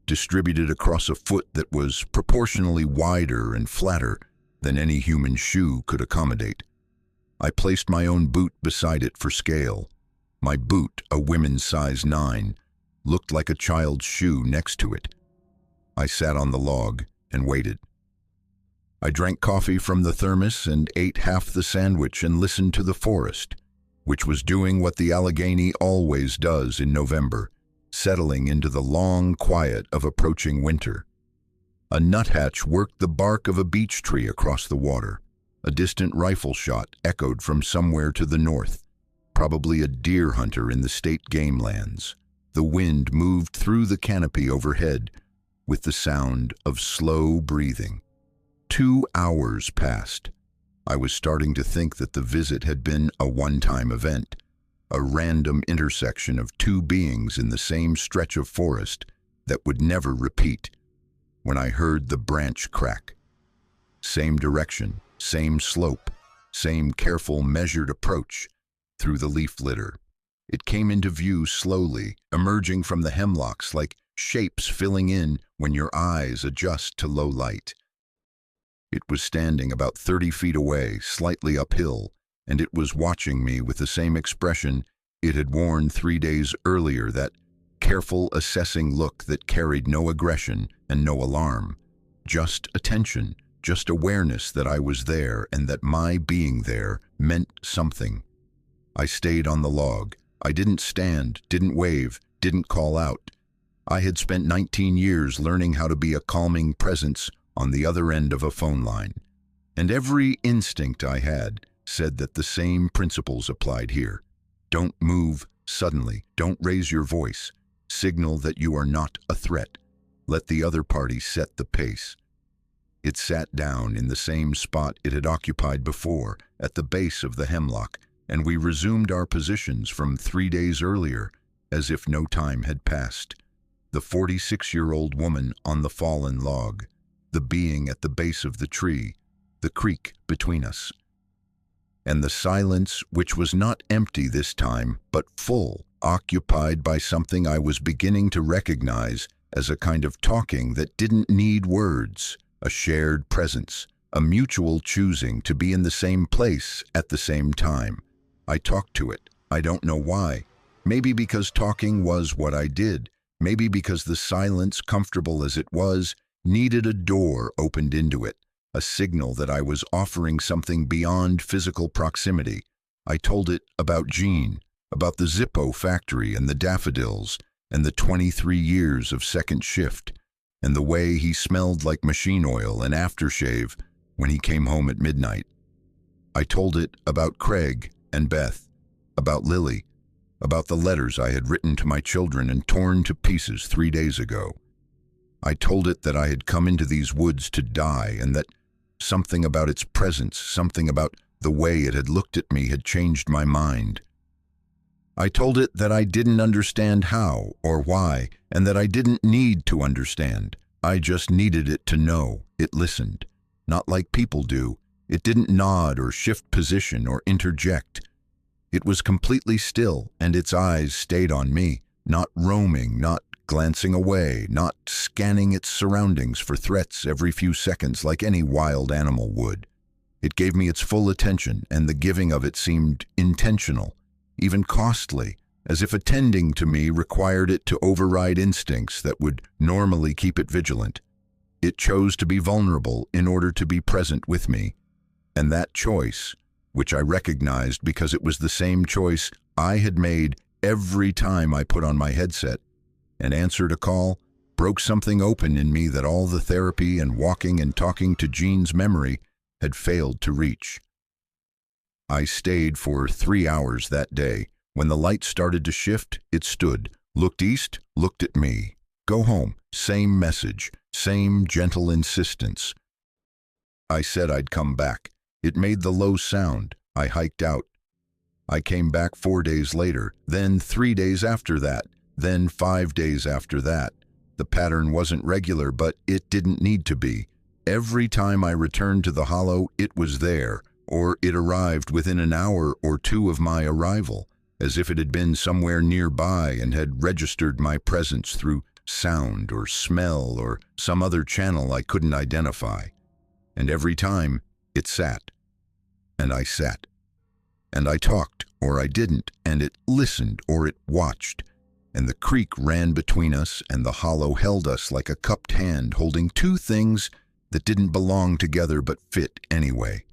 Speaker 1: distributed across a foot that was proportionally wider and flatter than any human shoe could accommodate. I placed my own boot beside it for scale. My boot, a women's size 9, looked like a child's shoe next to it. I sat on the log and waited. I drank coffee from the thermos and ate half the sandwich and listened to the forest, which was doing what the Allegheny always does in November, settling into the long quiet of approaching winter. A nuthatch worked the bark of a beech tree across the water. A distant rifle shot echoed from somewhere to the north, probably a deer hunter in the state game lands. The wind moved through the canopy overhead with the sound of slow breathing. 2 hours passed. I was starting to think that the visit had been a one-time event, a random intersection of 2 beings in the same stretch of forest that would never repeat, when I heard the branch crack. Same direction, same slope, same careful, measured approach through the leaf litter. It came into view slowly, emerging from the hemlocks like shapes filling in when your eyes adjust to low light. It was standing about 30 feet away, slightly uphill, and it was watching me with the same expression it had worn 3 days earlier, that careful, assessing look that carried no aggression and no alarm, just attention, just awareness that I was there and that my being there meant something. I stayed on the log. I didn't stand, didn't wave, didn't call out. I had spent 19 years learning how to be a calming presence on the other end of a phone line, and every instinct I had said that the same principles applied here. Don't move suddenly. Don't raise your voice. Signal that you are not a threat. Let the other party set the pace. It sat down in the same spot it had occupied before, at the base of the hemlock, and we resumed our positions from 3 days earlier, as if no time had passed. The 46-year-old woman on the fallen log, the being at the base of the tree, the creek between us. And the silence, which was not empty this time, but full, occupied by something I was beginning to recognize as a kind of talking that didn't need words, a shared presence, a mutual choosing to be in the same place at the same time. I talked to it. I don't know why. Maybe because talking was what I did. Maybe because the silence, comfortable as it was, needed a door opened into it, a signal that I was offering something beyond physical proximity. I told it about Jean, about the Zippo factory and the daffodils, and the 23 years of second shift, and the way he smelled like machine oil and aftershave when he came home at midnight. I told it about Craig and Beth, about Lily, about the letters I had written to my children and torn to pieces 3 days ago. I told it that I had come into these woods to die, and that something about its presence, something about the way it had looked at me, had changed my mind. I told it that I didn't understand how or why, and that I didn't need to understand. I just needed it to know. It listened, not like people do. It didn't nod or shift position or interject. It was completely still, and its eyes stayed on me, not roaming, not glancing away, not scanning its surroundings for threats every few seconds like any wild animal would. It gave me its full attention, and the giving of it seemed intentional, even costly, as if attending to me required it to override instincts that would normally keep it vigilant. It chose to be vulnerable in order to be present with me, and that choice, which I recognized because it was the same choice I had made every time I put on my headset and answered a call, broke something open in me that all the therapy and walking and talking to Jean's memory had failed to reach. I stayed for 3 hours that day. When the light started to shift, it stood, looked east, looked at me. Go home. Same message, same gentle insistence. I said I'd come back. It made the low sound. I hiked out. I came back 4 days later, then 3 days after that, then 5 days after that. The pattern wasn't regular, but it didn't need to be. Every time I returned to the hollow, it was there, or it arrived within an hour or two of my arrival, as if it had been somewhere nearby and had registered my presence through sound or smell or some other channel I couldn't identify. And every time, it sat. And I sat. And I talked, or I didn't, and it listened, or it watched. And the creek ran between us, and the hollow held us like a cupped hand holding two things that didn't belong together but fit anyway.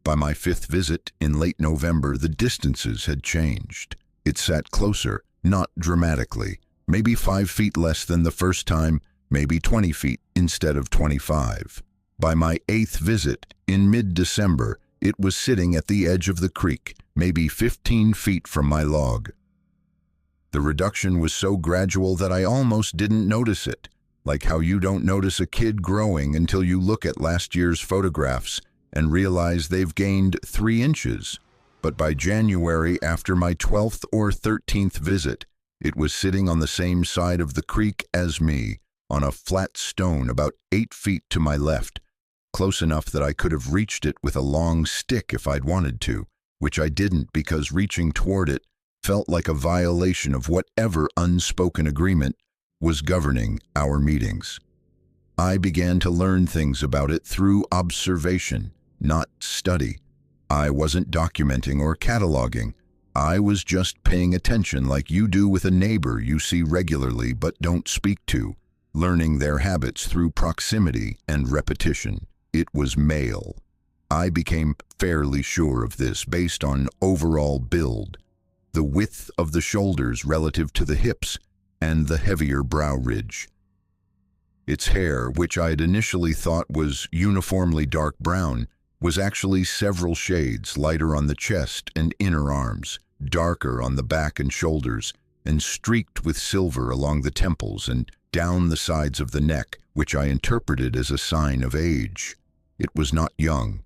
Speaker 1: By my fifth visit in late November, the distances had changed. It sat closer, not dramatically, maybe 5 feet less than the first time, maybe 20 feet instead of 25. By my eighth visit, in mid-December, it was sitting at the edge of the creek, maybe 15 feet from my log. The reduction was so gradual that I almost didn't notice it, like how you don't notice a kid growing until you look at last year's photographs and realize they've gained 3 inches. But by January, after my 12th or 13th visit, it was sitting on the same side of the creek as me, on a flat stone about 8 feet to my left, close enough that I could have reached it with a long stick if I'd wanted to, which I didn't because reaching toward it felt like a violation of whatever unspoken agreement was governing our meetings. I began to learn things about it through observation, not study. I wasn't documenting or cataloging. I was just paying attention like you do with a neighbor you see regularly but don't speak to, learning their habits through proximity and repetition. It was male. I became fairly sure of this based on overall build, the width of the shoulders relative to the hips, and the heavier brow ridge. Its hair, which I had initially thought was uniformly dark brown, was actually several shades lighter on the chest and inner arms, darker on the back and shoulders, and streaked with silver along the temples and down the sides of the neck, which I interpreted as a sign of age. It was not young.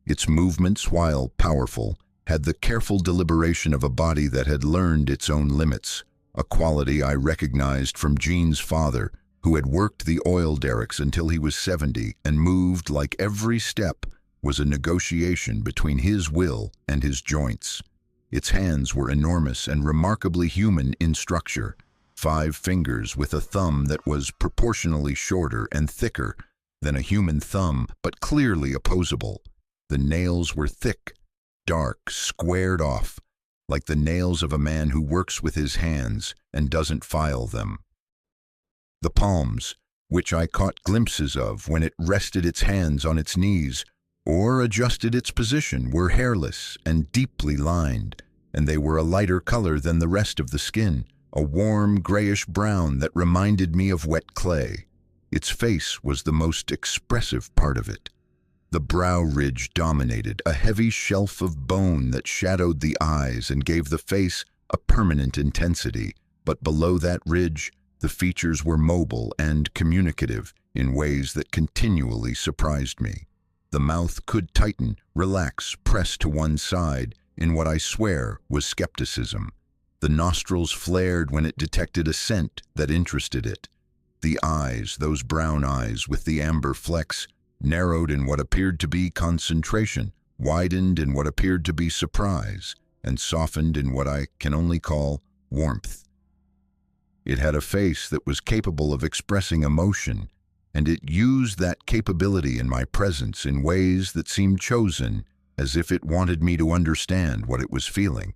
Speaker 1: Its movements, while powerful, had the careful deliberation of a body that had learned its own limits, a quality I recognized from Jean's father, who had worked the oil derricks until he was 70 and moved like every step was a negotiation between his will and his joints. Its hands were enormous and remarkably human in structure, 5 fingers with a thumb that was proportionally shorter and thicker than a human thumb, but clearly opposable. The nails were thick, dark, squared off, like the nails of a man who works with his hands and doesn't file them. The palms, which I caught glimpses of when it rested its hands on its knees or adjusted its position, were hairless and deeply lined, and they were a lighter color than the rest of the skin, a warm grayish-brown that reminded me of wet clay. Its face was the most expressive part of it. The brow ridge dominated, a heavy shelf of bone that shadowed the eyes and gave the face a permanent intensity, but below that ridge, the features were mobile and communicative in ways that continually surprised me. The mouth could tighten, relax, press to one side in what I swear was skepticism. The nostrils flared when it detected a scent that interested it. The eyes, those brown eyes with the amber flecks, narrowed in what appeared to be concentration, widened in what appeared to be surprise, and softened in what I can only call warmth. It had a face that was capable of expressing emotion, and it used that capability in my presence in ways that seemed chosen, as if it wanted me to understand what it was feeling.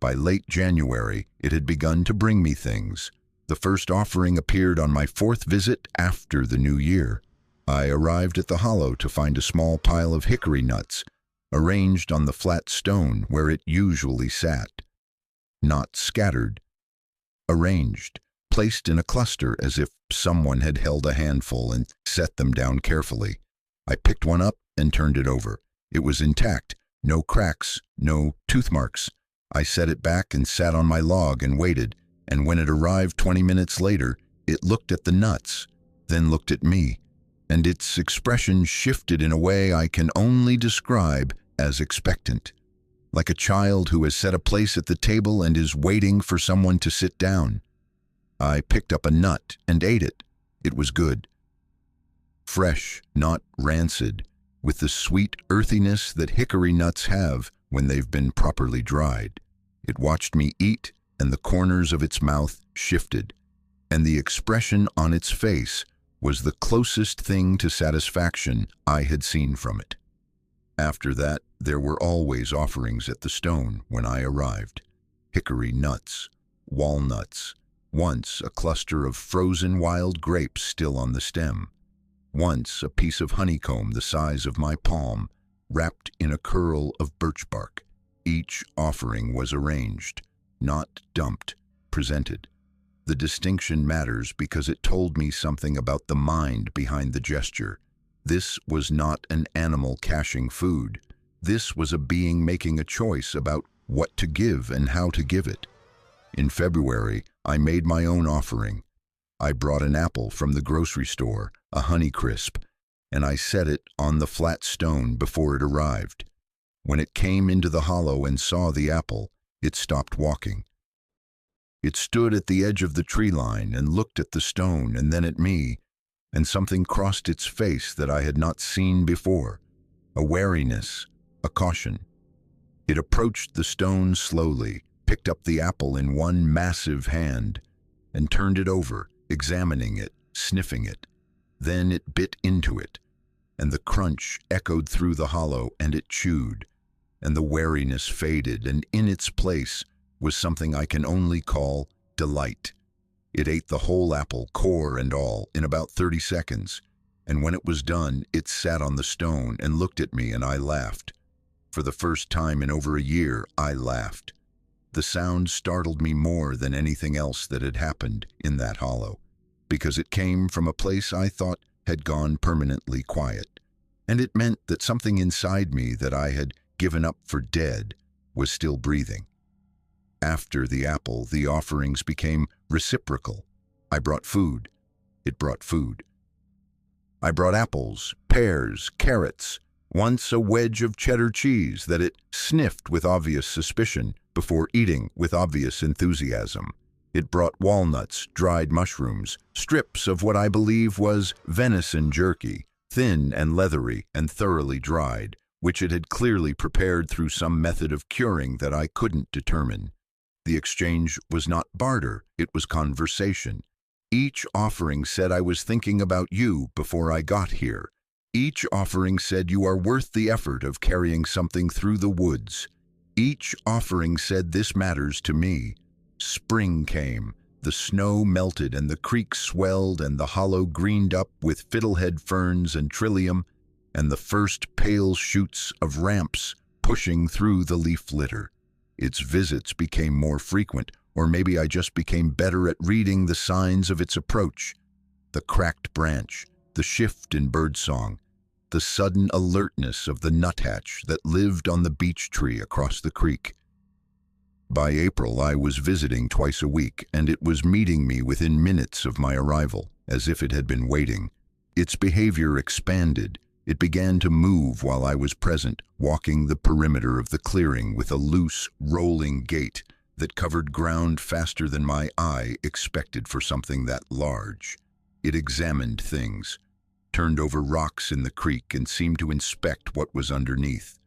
Speaker 1: By late January, it had begun to bring me things. The first offering appeared on my 4th visit after the new year. I arrived at the hollow to find a small pile of hickory nuts, arranged on the flat stone where it usually sat. Not scattered. Arranged, placed in a cluster as if someone had held a handful and set them down carefully. I picked one up and turned it over. It was intact, no cracks, no tooth marks. I set it back and sat on my log and waited, and when it arrived 20 minutes later, it looked at the nuts, then looked at me, and its expression shifted in a way I can only describe as expectant, like a child who has set a place at the table and is waiting for someone to sit down. I picked up a nut and ate it. It was good. Fresh, not rancid, with the sweet earthiness that hickory nuts have when they've been properly dried. It watched me eat, and the corners of its mouth shifted, and the expression on its face was the closest thing to satisfaction I had seen from it. After that, there were always offerings at the stone when I arrived. Hickory nuts, walnuts, once a cluster of frozen wild grapes still on the stem, once a piece of honeycomb the size of my palm, wrapped in a curl of birch bark. Each offering was arranged, not dumped, presented. The distinction matters because it told me something about the mind behind the gesture. This was not an animal caching food. This was a being making a choice about what to give and how to give it. In February, I made my own offering. I brought an apple from the grocery store, a Honeycrisp, and I set it on the flat stone before it arrived. When it came into the hollow and saw the apple, it stopped walking. It stood at the edge of the tree line and looked at the stone and then at me, and something crossed its face that I had not seen before, a wariness, a caution. It approached the stone slowly, picked up the apple in one massive hand, and turned it over, examining it, sniffing it. Then it bit into it, and the crunch echoed through the hollow, and it chewed, and the wariness faded, and in its place was something I can only call delight. It ate the whole apple, core and all, in about 30 seconds, and when it was done, it sat on the stone and looked at me, and I laughed. For the first time in over a year, I laughed. The sound startled me more than anything else that had happened in that hollow, because it came from a place I thought had gone permanently quiet, and it meant that something inside me that I had given up for dead was still breathing. After the apple, the offerings became reciprocal. I brought food. It brought food. I brought apples, pears, carrots, once a wedge of cheddar cheese that it sniffed with obvious suspicion before eating with obvious enthusiasm. It brought walnuts, dried mushrooms, strips of what I believe was venison jerky, thin and leathery and thoroughly dried, which it had clearly prepared through some method of curing that I couldn't determine. The exchange was not barter, it was conversation. Each offering said I was thinking about you before I got here. Each offering said you are worth the effort of carrying something through the woods. Each offering said this matters to me. Spring came, the snow melted and the creek swelled and the hollow greened up with fiddlehead ferns and trillium and the first pale shoots of ramps pushing through the leaf litter. Its visits became more frequent, or maybe I just became better at reading the signs of its approach. The cracked branch, the shift in birdsong, the sudden alertness of the nuthatch that lived on the beech tree across the creek. By April, I was visiting twice a week, and it was meeting me within minutes of my arrival, as if it had been waiting. Its behavior expanded. It began to move while I was present, walking the perimeter of the clearing with a loose, rolling gait that covered ground faster than my eye expected for something that large. It examined things, turned over rocks in the creek and seemed to inspect what was underneath,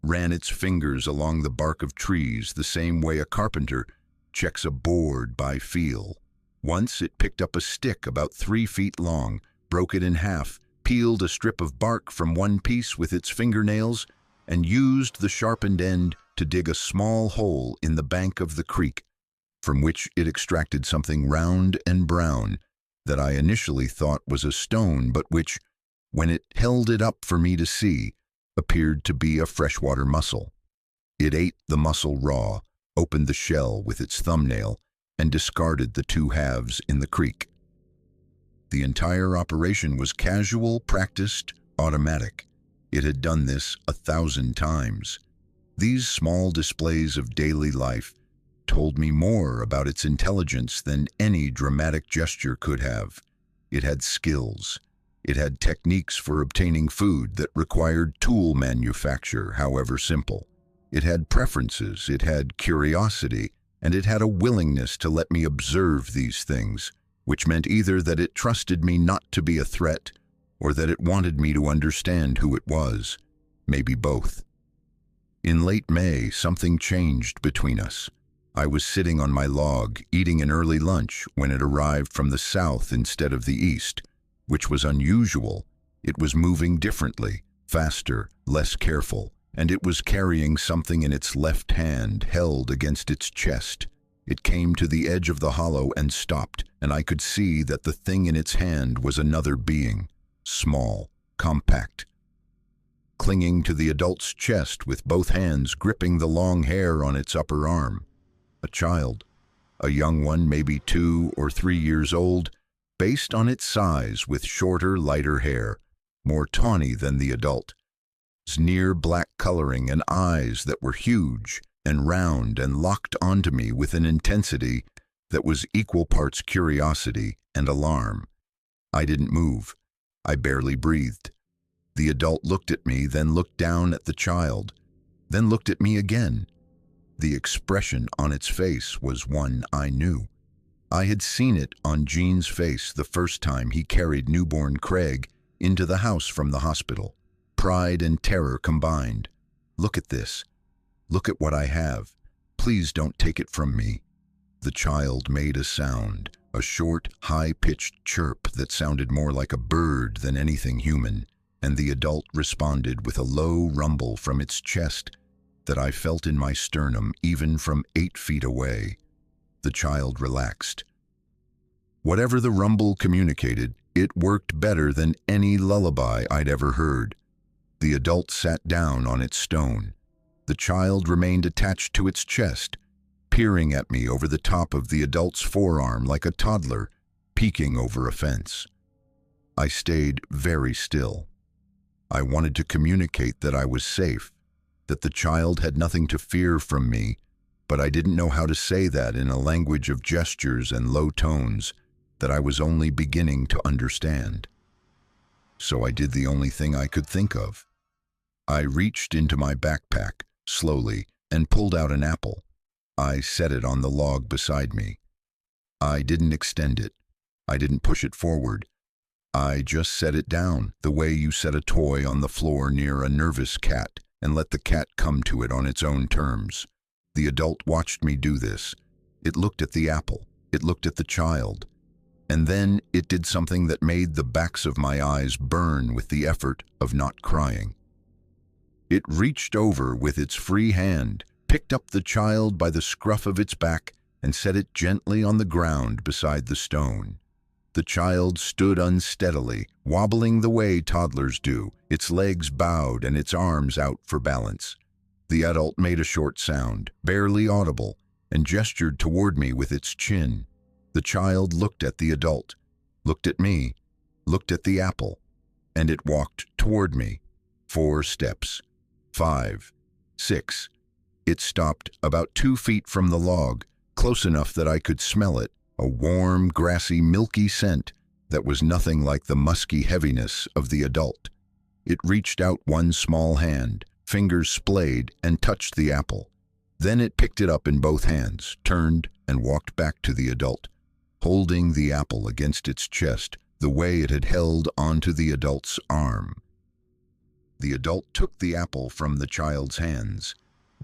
Speaker 1: ran its fingers along the bark of trees the same way a carpenter checks a board by feel. Once it picked up a stick about 3 feet long, broke it in half, peeled a strip of bark from one piece with its fingernails, and used the sharpened end to dig a small hole in the bank of the creek, from which it extracted something round and brown that I initially thought was a stone, but which, when it held it up for me to see, appeared to be a freshwater mussel. It ate the mussel raw, opened the shell with its thumbnail, and discarded the 2 halves in the creek. The entire operation was casual, practiced, automatic. It had done this 1,000 times. These small displays of daily life told me more about its intelligence than any dramatic gesture could have. It had skills. It had techniques for obtaining food that required tool manufacture, however simple. It had preferences, it had curiosity, and it had a willingness to let me observe these things, which meant either that it trusted me not to be a threat, or that it wanted me to understand who it was, maybe both. In late May, something changed between us. I was sitting on my log, eating an early lunch, when it arrived from the south instead of the east, which was unusual. It was moving differently, faster, less careful, and it was carrying something in its left hand, held against its chest. It came to the edge of the hollow and stopped, and I could see that the thing in its hand was another being, small, compact, clinging to the adult's chest with both hands gripping the long hair on its upper arm. A child, a young one, maybe 2 or 3 years old, based on its size, with shorter, lighter hair, more tawny than the adult, near black coloring and eyes that were huge and round and locked onto me with an intensity that was equal parts curiosity and alarm. I didn't move. I barely breathed. The adult looked at me, then looked down at the child, then looked at me again. The expression on its face was one I knew. I had seen it on Gene's face the first time he carried newborn Craig into the house from the hospital. Pride and terror combined. "Look at this. Look at what I have. Please don't take it from me." The child made a sound, a short, high-pitched chirp that sounded more like a bird than anything human, and the adult responded with a low rumble from its chest that I felt in my sternum even from 8 feet away. The child relaxed. Whatever the rumble communicated, it worked better than any lullaby I'd ever heard. The adult sat down on its stone. The child remained attached to its chest, peering at me over the top of the adult's forearm like a toddler peeking over a fence. I stayed very still. I wanted to communicate that I was safe, that the child had nothing to fear from me, but I didn't know how to say that in a language of gestures and low tones that I was only beginning to understand. So I did the only thing I could think of. I reached into my backpack, slowly, and pulled out an apple. I set it on the log beside me. I didn't extend it. I didn't push it forward. I just set it down, the way you set a toy on the floor near a nervous cat, and let the cat come to it on its own terms. The adult watched me do this. It looked at the apple. It looked at the child. And then it did something that made the backs of my eyes burn with the effort of not crying. It reached over with its free hand, picked up the child by the scruff of its back, and set it gently on the ground beside the stone. The child stood unsteadily, wobbling the way toddlers do, its legs bowed and its arms out for balance. The adult made a short sound, barely audible, and gestured toward me with its chin. The child looked at the adult, looked at me, looked at the apple, and it walked toward me. 4 steps. 5. 6. It stopped about 2 feet from the log, close enough that I could smell it, a warm, grassy, milky scent that was nothing like the musky heaviness of the adult. It reached out one small hand, fingers splayed, and touched the apple. Then it picked it up in both hands, turned, and walked back to the adult, holding the apple against its chest the way it had held onto the adult's arm. The adult took the apple from the child's hands,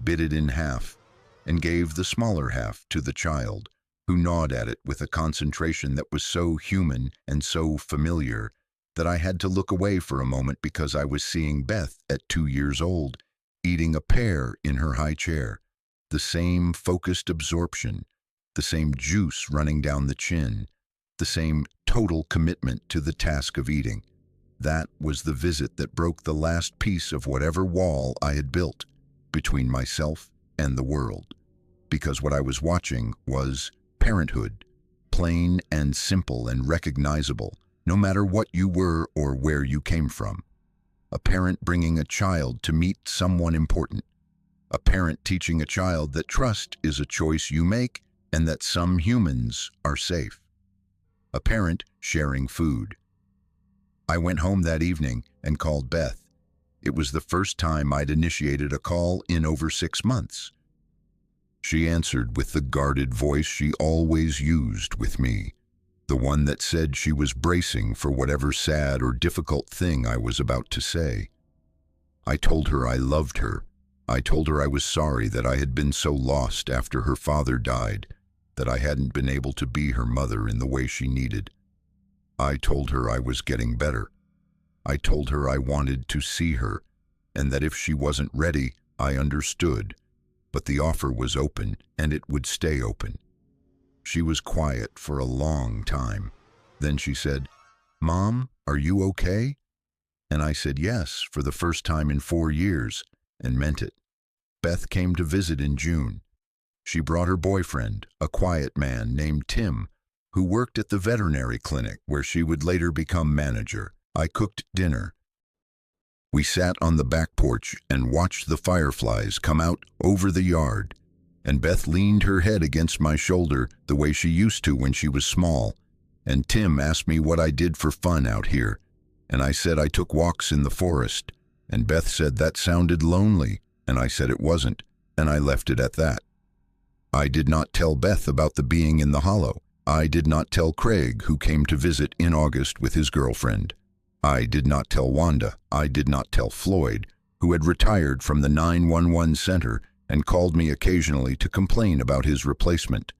Speaker 1: bit it in half, and gave the smaller half to the child, who gnawed at it with a concentration that was so human and so familiar that I had to look away for a moment because I was seeing Beth at 2 years old, eating a pear in her high chair, the same focused absorption, the same juice running down the chin, the same total commitment to the task of eating. That was the visit that broke the last piece of whatever wall I had built between myself and the world, because what I was watching was parenthood, plain and simple and recognizable, no matter what you were or where you came from. A parent bringing a child to meet someone important. A parent teaching a child that trust is a choice you make and that some humans are safe. A parent sharing food. I went home that evening and called Beth. It was the first time I'd initiated a call in over 6 months. She answered with the guarded voice she always used with me, the one that said she was bracing for whatever sad or difficult thing I was about to say. I told her I loved her. I told her I was sorry that I had been so lost after her father died, that I hadn't been able to be her mother in the way she needed. I told her I was getting better. I told her I wanted to see her, and that if she wasn't ready, I understood, but the offer was open, and it would stay open. She was quiet for a long time. Then she said, "Mom, are you okay?" And I said yes for the first time in 4 years, and meant it. Beth came to visit in June. She brought her boyfriend, a quiet man named Tim, who worked at the veterinary clinic where she would later become manager. I cooked dinner. We sat on the back porch and watched the fireflies come out over the yard, and Beth leaned her head against my shoulder the way she used to when she was small, and Tim asked me what I did for fun out here, and I said I took walks in the forest, and Beth said that sounded lonely, and I said it wasn't, and I left it at that. I did not tell Beth about the being in the hollow. I did not tell Craig, who came to visit in August with his girlfriend. I did not tell Wanda. I did not tell Floyd, who had retired from the 911 center and called me occasionally to complain about his replacement.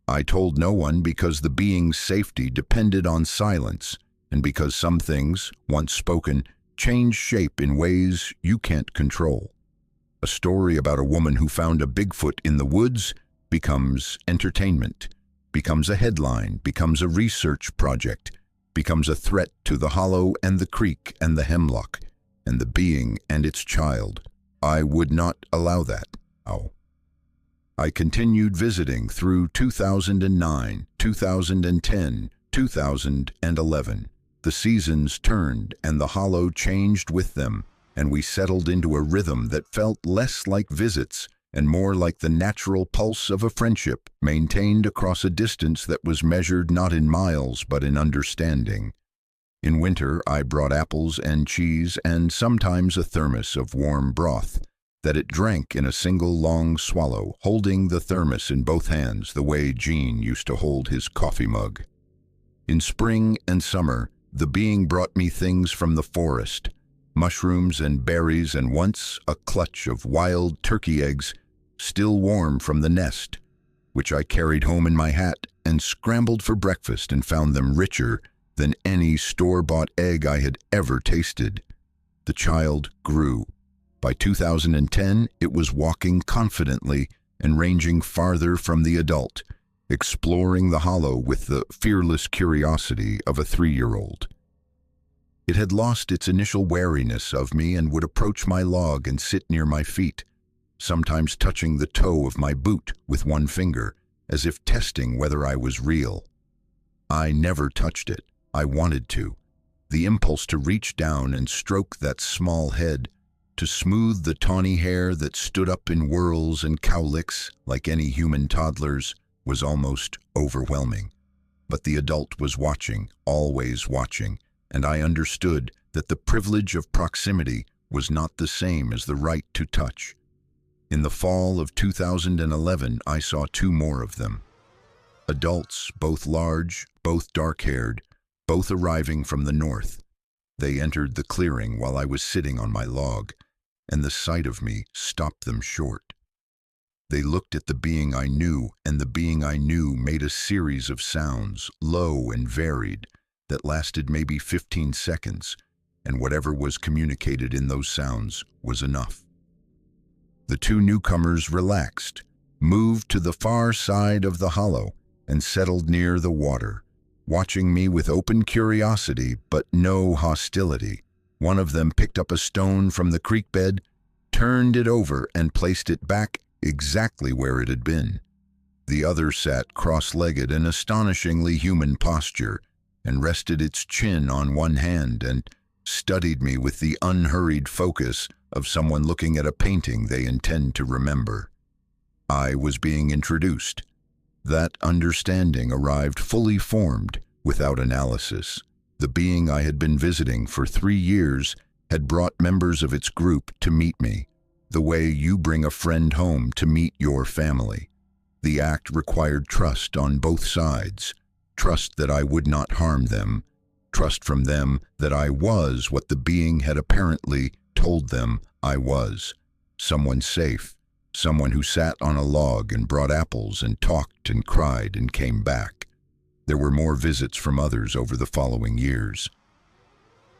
Speaker 1: I told no one because the being's safety depended on silence, and because some things, once spoken, change shape in ways you can't control. A story about a woman who found a Bigfoot in the woods becomes entertainment, becomes a headline, becomes a research project, becomes a threat to the hollow and the creek and the hemlock and the being and its child. I would not allow that. Oh. I continued visiting through 2009, 2010, 2011. The seasons turned and the hollow changed with them, and we settled into a rhythm that felt less like visits and more like the natural pulse of a friendship maintained across a distance that was measured not in miles but in understanding. In winter, I brought apples and cheese and sometimes a thermos of warm broth that it drank in a single long swallow, holding the thermos in both hands the way Gene used to hold his coffee mug. In spring and summer, the being brought me things from the forest, mushrooms and berries, and once a clutch of wild turkey eggs, still warm from the nest, which I carried home in my hat and scrambled for breakfast and found them richer than any store-bought egg I had ever tasted. The child grew. By 2010, it was walking confidently and ranging farther from the adult, exploring the hollow with the fearless curiosity of a 3-year-old. It had lost its initial wariness of me and would approach my log and sit near my feet, sometimes touching the toe of my boot with one finger, as if testing whether I was real. I never touched it. I wanted to. The impulse to reach down and stroke that small head, to smooth the tawny hair that stood up in whirls and cowlicks like any human toddler's, was almost overwhelming. But the adult was watching, always watching, and I understood that the privilege of proximity was not the same as the right to touch. In the fall of 2011, I saw 2 more of them. Adults, both large, both dark-haired, both arriving from the north. They entered the clearing while I was sitting on my log, and the sight of me stopped them short. They looked at the being I knew, and the being I knew made a series of sounds, low and varied, that lasted maybe 15 seconds, and whatever was communicated in those sounds was enough. The 2 newcomers relaxed, moved to the far side of the hollow, and settled near the water, watching me with open curiosity but no hostility. One of them picked up a stone from the creek bed, turned it over, and placed it back exactly where it had been. The other sat cross-legged in astonishingly human posture, and rested its chin on one hand and studied me with the unhurried focus of someone looking at a painting they intend to remember. I was being introduced. That understanding arrived fully formed, without analysis. The being I had been visiting for 3 years had brought members of its group to meet me. the way you bring a friend home to meet your family. The act required trust on both sides, trust that I would not harm them, trust from them that I was what the being had apparently told them I was, someone safe, someone who sat on a log and brought apples and talked and cried and came back. There were more visits from others over the following years.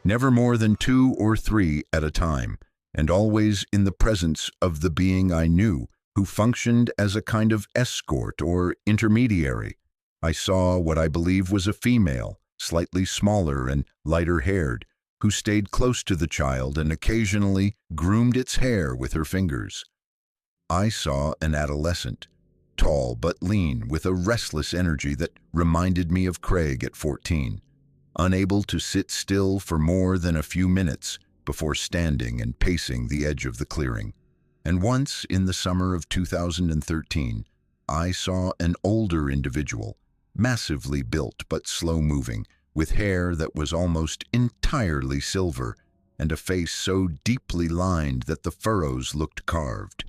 Speaker 1: Never more than 2 or 3 at a time, and always in the presence of the being I knew, who functioned as a kind of escort or intermediary. I saw what I believe was a female, slightly smaller and lighter-haired, who stayed close to the child and occasionally groomed its hair with her fingers. I saw an adolescent, tall but lean, with a restless energy that reminded me of Craig at 14, unable to sit still for more than a few minutes before standing and pacing the edge of the clearing. And once, in the summer of 2013, I saw an older individual, massively built but slow-moving, with hair that was almost entirely silver and a face so deeply lined that the furrows looked carved.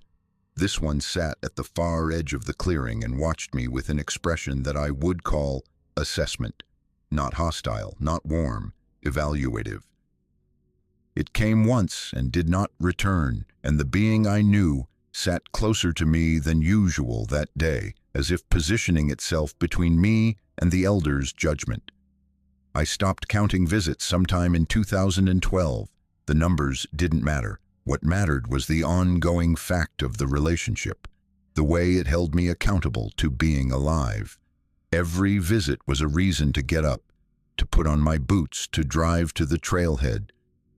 Speaker 1: This one sat at the far edge of the clearing and watched me with an expression that I would call assessment. Not hostile, not warm, evaluative. It came once and did not return, and the being I knew sat closer to me than usual that day, as if positioning itself between me and the elder's judgment. I stopped counting visits sometime in 2012. The numbers didn't matter. What mattered was the ongoing fact of the relationship, the way it held me accountable to being alive. Every visit was a reason to get up, to put on my boots, to drive to the trailhead,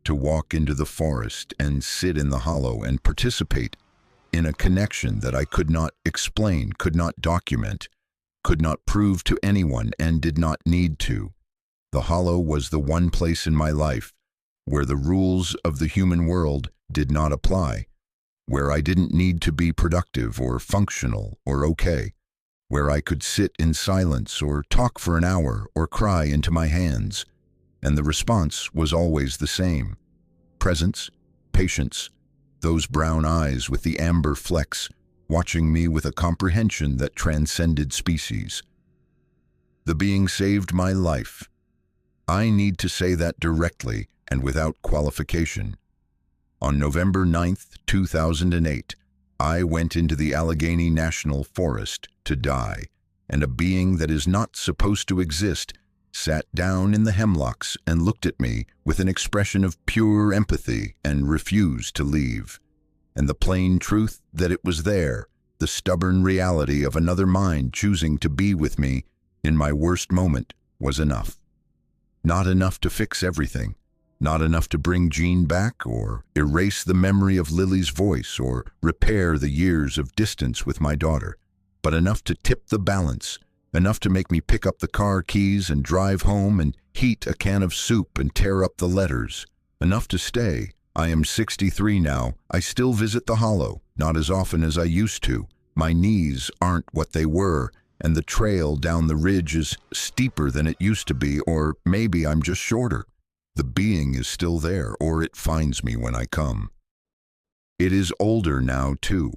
Speaker 1: to walk into the forest and sit in the hollow and participate in a connection that I could not explain, could not document, could not prove to anyone, and did not need to. The hollow was the one place in my life where the rules of the human world did not apply, where I didn't need to be productive or functional or okay, where I could sit in silence or talk for an hour or cry into my hands, and the response was always the same. Presence, patience, those brown eyes with the amber flecks watching me with a comprehension that transcended species. The being saved my life. I need to say that directly and without qualification. On November 9th, 2008, I went into the Allegheny National Forest to die, and a being that is not supposed to exist sat down in the hemlocks and looked at me with an expression of pure empathy and refused to leave. And the plain truth that it was there, the stubborn reality of another mind choosing to be with me in my worst moment, was enough. Not enough to fix everything, not enough to bring Jean back or erase the memory of Lily's voice or repair the years of distance with my daughter, but enough to tip the balance, enough to make me pick up the car keys and drive home and heat a can of soup and tear up the letters, enough to stay. I am 63 now. I still visit the hollow, not as often as I used to. My knees aren't what they were, and the trail down the ridge is steeper than it used to be, or maybe I'm just shorter. The being is still there, or it finds me when I come. It is older now, too.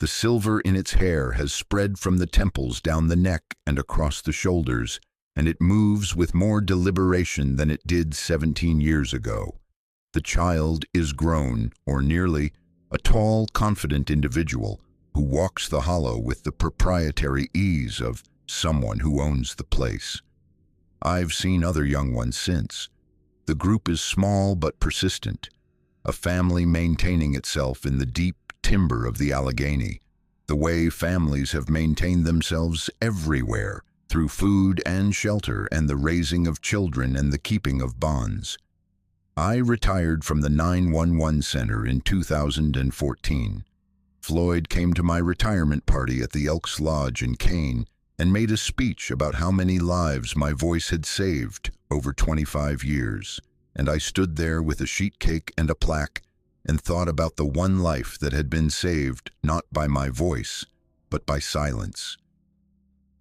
Speaker 1: The silver in its hair has spread from the temples down the neck and across the shoulders, and it moves with more deliberation than it did 17 years ago. The child is grown, or nearly, a tall, confident individual who walks the hollow with the proprietary ease of someone who owns the place. I've seen other young ones since. The group is small but persistent, a family maintaining itself in the deep timber of the Allegheny, the way families have maintained themselves everywhere, through food and shelter and the raising of children and the keeping of bonds. I retired from the 911 center in 2014. Floyd came to my retirement party at the Elks Lodge in Kane and made a speech about how many lives my voice had saved over 25 years, and I stood there with a sheet cake and a plaque and thought about the one life that had been saved not by my voice, but by silence.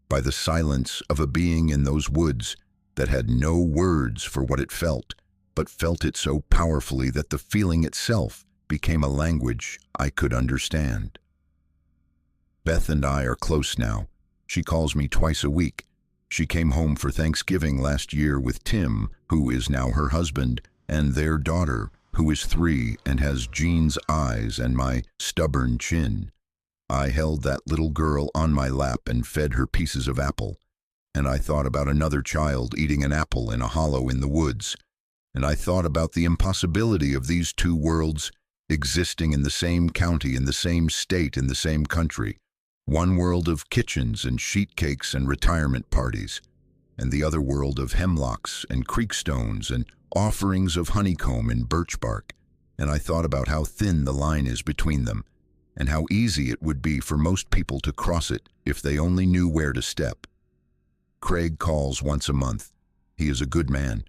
Speaker 1: By the silence of a being in those woods that had no words for what it felt, but felt it so powerfully that the feeling itself became a language I could understand. Beth and I are close now. She calls me twice a week. She came home for Thanksgiving last year with Tim, who is now her husband, and their daughter, who is 3 and has Jean's eyes and my stubborn chin. I held that little girl on my lap and fed her pieces of apple. And I thought about another child eating an apple in a hollow in the woods. And I thought about the impossibility of these two worlds existing in the same county, in the same state, in the same country. One world of kitchens and sheet cakes and retirement parties, and the other world of hemlocks and creekstones and offerings of honeycomb and birch bark. And I thought about how thin the line is between them, and how easy it would be for most people to cross it if they only knew where to step. Craig calls once a month. He is a good man.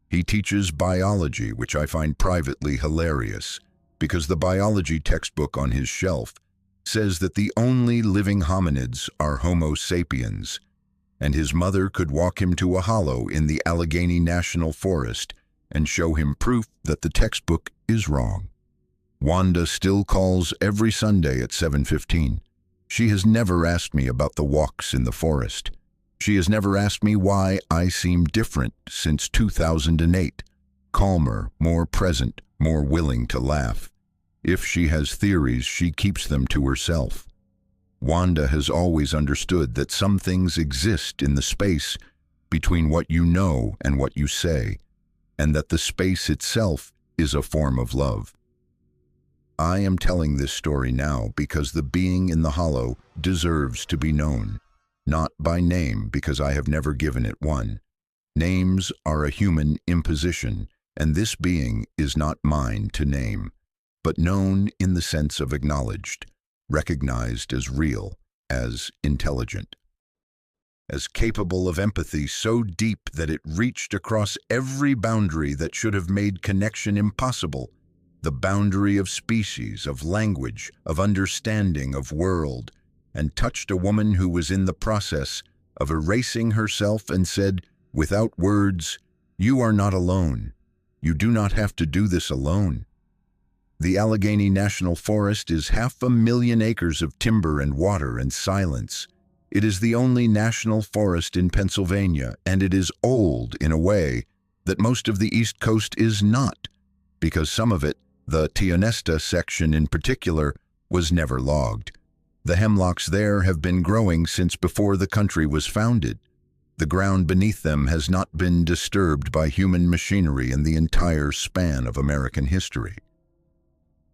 Speaker 1: He teaches biology, which I find privately hilarious, because the biology textbook on his shelf says that the only living hominids are Homo sapiens, and his mother could walk him to a hollow in the Allegheny National Forest and show him proof that the textbook is wrong. Wanda still calls every Sunday at 7:15. She has never asked me about the walks in the forest. She has never asked me why I seem different since 2008, calmer, more present, more willing to laugh. If she has theories, she keeps them to herself. Wanda has always understood that some things exist in the space between what you know and what you say, and that the space itself is a form of love. I am telling this story now because the being in the hollow deserves to be known, not by name because I have never given it one. Names are a human imposition, and this being is not mine to name, but known in the sense of acknowledged, recognized as real, as intelligent, as capable of empathy so deep that it reached across every boundary that should have made connection impossible, the boundary of species, of language, of understanding, of world, and touched a woman who was in the process of erasing herself and said, without words, "You are not alone. You do not have to do this alone." The Allegheny National Forest is 500,000 acres of timber and water and silence. It is the only national forest in Pennsylvania, and it is old in a way that most of the East Coast is not, because some of it, the Tionesta section in particular, was never logged. The hemlocks there have been growing since before the country was founded. The ground beneath them has not been disturbed by human machinery in the entire span of American history.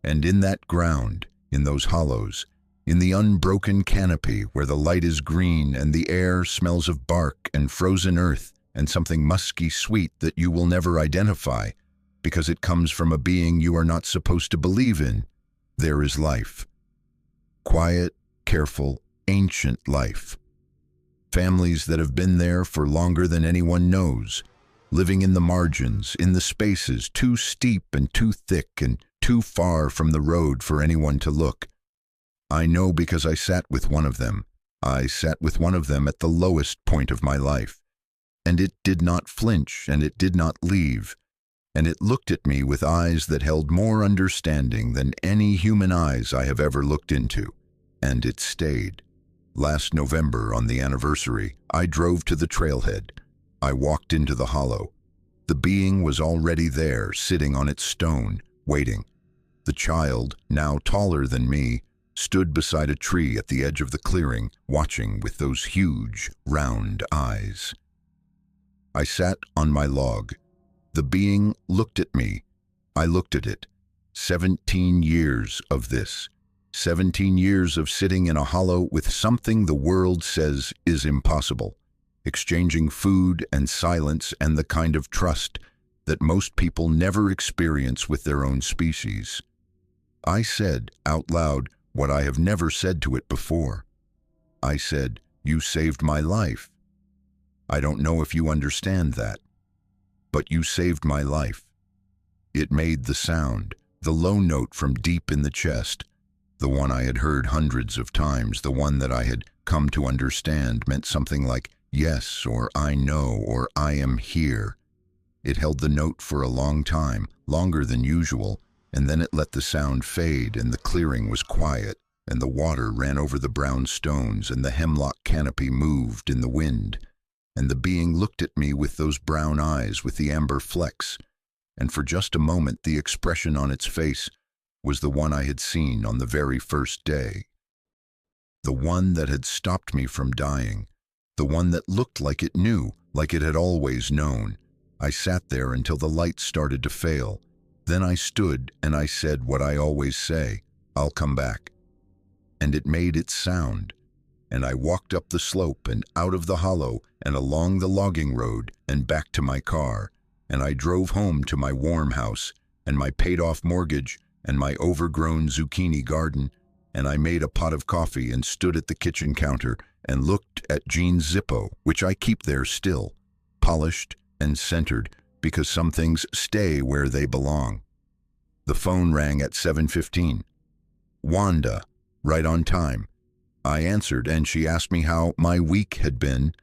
Speaker 1: And in that ground, in those hollows, in the unbroken canopy where the light is green and the air smells of bark and frozen earth and something musky sweet that you will never identify because it comes from a being you are not supposed to believe in, there is life. Quiet, careful, ancient life. Families that have been there for longer than anyone knows, living in the margins, in the spaces too steep and too thick and too far from the road for anyone to look. I know because I sat with one of them. I sat with one of them at the lowest point of my life. And it did not flinch, and it did not leave. And it looked at me with eyes that held more understanding than any human eyes I have ever looked into. And it stayed. Last November, on the anniversary, I drove to the trailhead. I walked into the hollow. The being was already there, sitting on its stone, waiting. The child, now taller than me, stood beside a tree at the edge of the clearing, watching with those huge, round eyes. I sat on my log. The being looked at me. I looked at it. 17 years of this. 17 years of sitting in a hollow with something the world says is impossible, exchanging food and silence and the kind of trust that most people never experience with their own species. I said out loud what I have never said to it before. I said, "You saved my life. I don't know if you understand that, but you saved my life." It made the sound, the low note from deep in the chest, the one I had heard hundreds of times, the one that I had come to understand meant something like yes, or I know, or I am here. It held the note for a long time, longer than usual, and then it let the sound fade, and the clearing was quiet, and the water ran over the brown stones, and the hemlock canopy moved in the wind, and the being looked at me with those brown eyes with the amber flecks, and for just a moment the expression on its face was the one I had seen on the very first day. The one that had stopped me from dying, the one that looked like it knew, like it had always known. I sat there until the light started to fail. Then I stood and I said what I always say, "I'll come back." And it made its sound. And I walked up the slope and out of the hollow and along the logging road and back to my car. And I drove home to my warm house and my paid-off mortgage and my overgrown zucchini garden. And I made a pot of coffee and stood at the kitchen counter and looked at Jean's Zippo, which I keep there still, polished and centered, because some things stay where they belong. The phone rang at 7:15. Wanda, right on time. I answered, and she asked me how my week had been,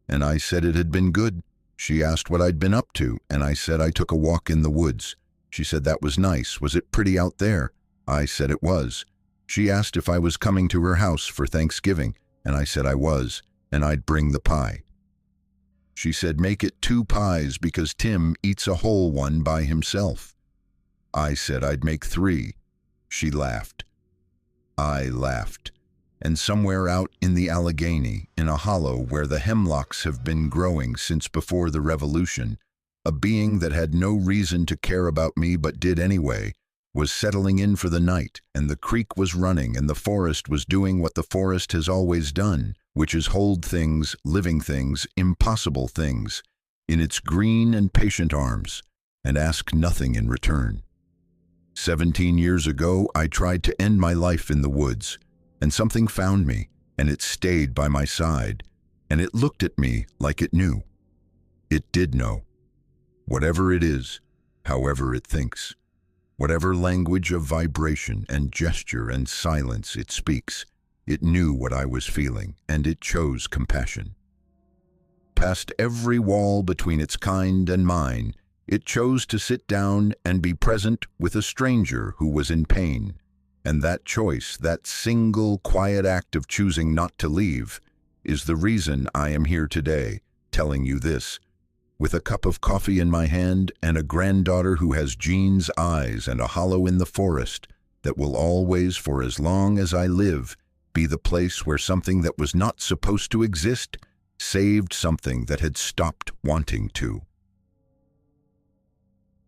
Speaker 1: and I said it had been good. She asked what I'd been up to, and I said I took a walk in the woods. She said that was nice. Was it pretty out there? I said it was. She asked if I was coming to her house for Thanksgiving, and I said I was, and I'd bring the pie. She said make it 2 pies because Tim eats a whole one by himself. I said I'd make 3. She laughed. I laughed. And somewhere out in the Allegheny, in a hollow where the hemlocks have been growing since before the Revolution, a being that had no reason to care about me but did anyway, was settling in for the night, and the creek was running, and the forest was doing what the forest has always done, which is hold things, living things, impossible things, in its green and patient arms, and ask nothing in return. 17 years ago, I tried to end my life in the woods, and something found me, and it stayed by my side, and it looked at me like it knew. It did know. Whatever it is, however it thinks, whatever language of vibration and gesture and silence it speaks, it knew what I was feeling, and it chose compassion. Past every wall between its kind and mine, it chose to sit down and be present with a stranger who was in pain. And that choice, that single quiet act of choosing not to leave, is the reason I am here today, telling you this, with a cup of coffee in my hand and a granddaughter who has Jean's eyes and a hollow in the forest that will always, for as long as I live, be the place where something that was not supposed to exist saved something that had stopped wanting to.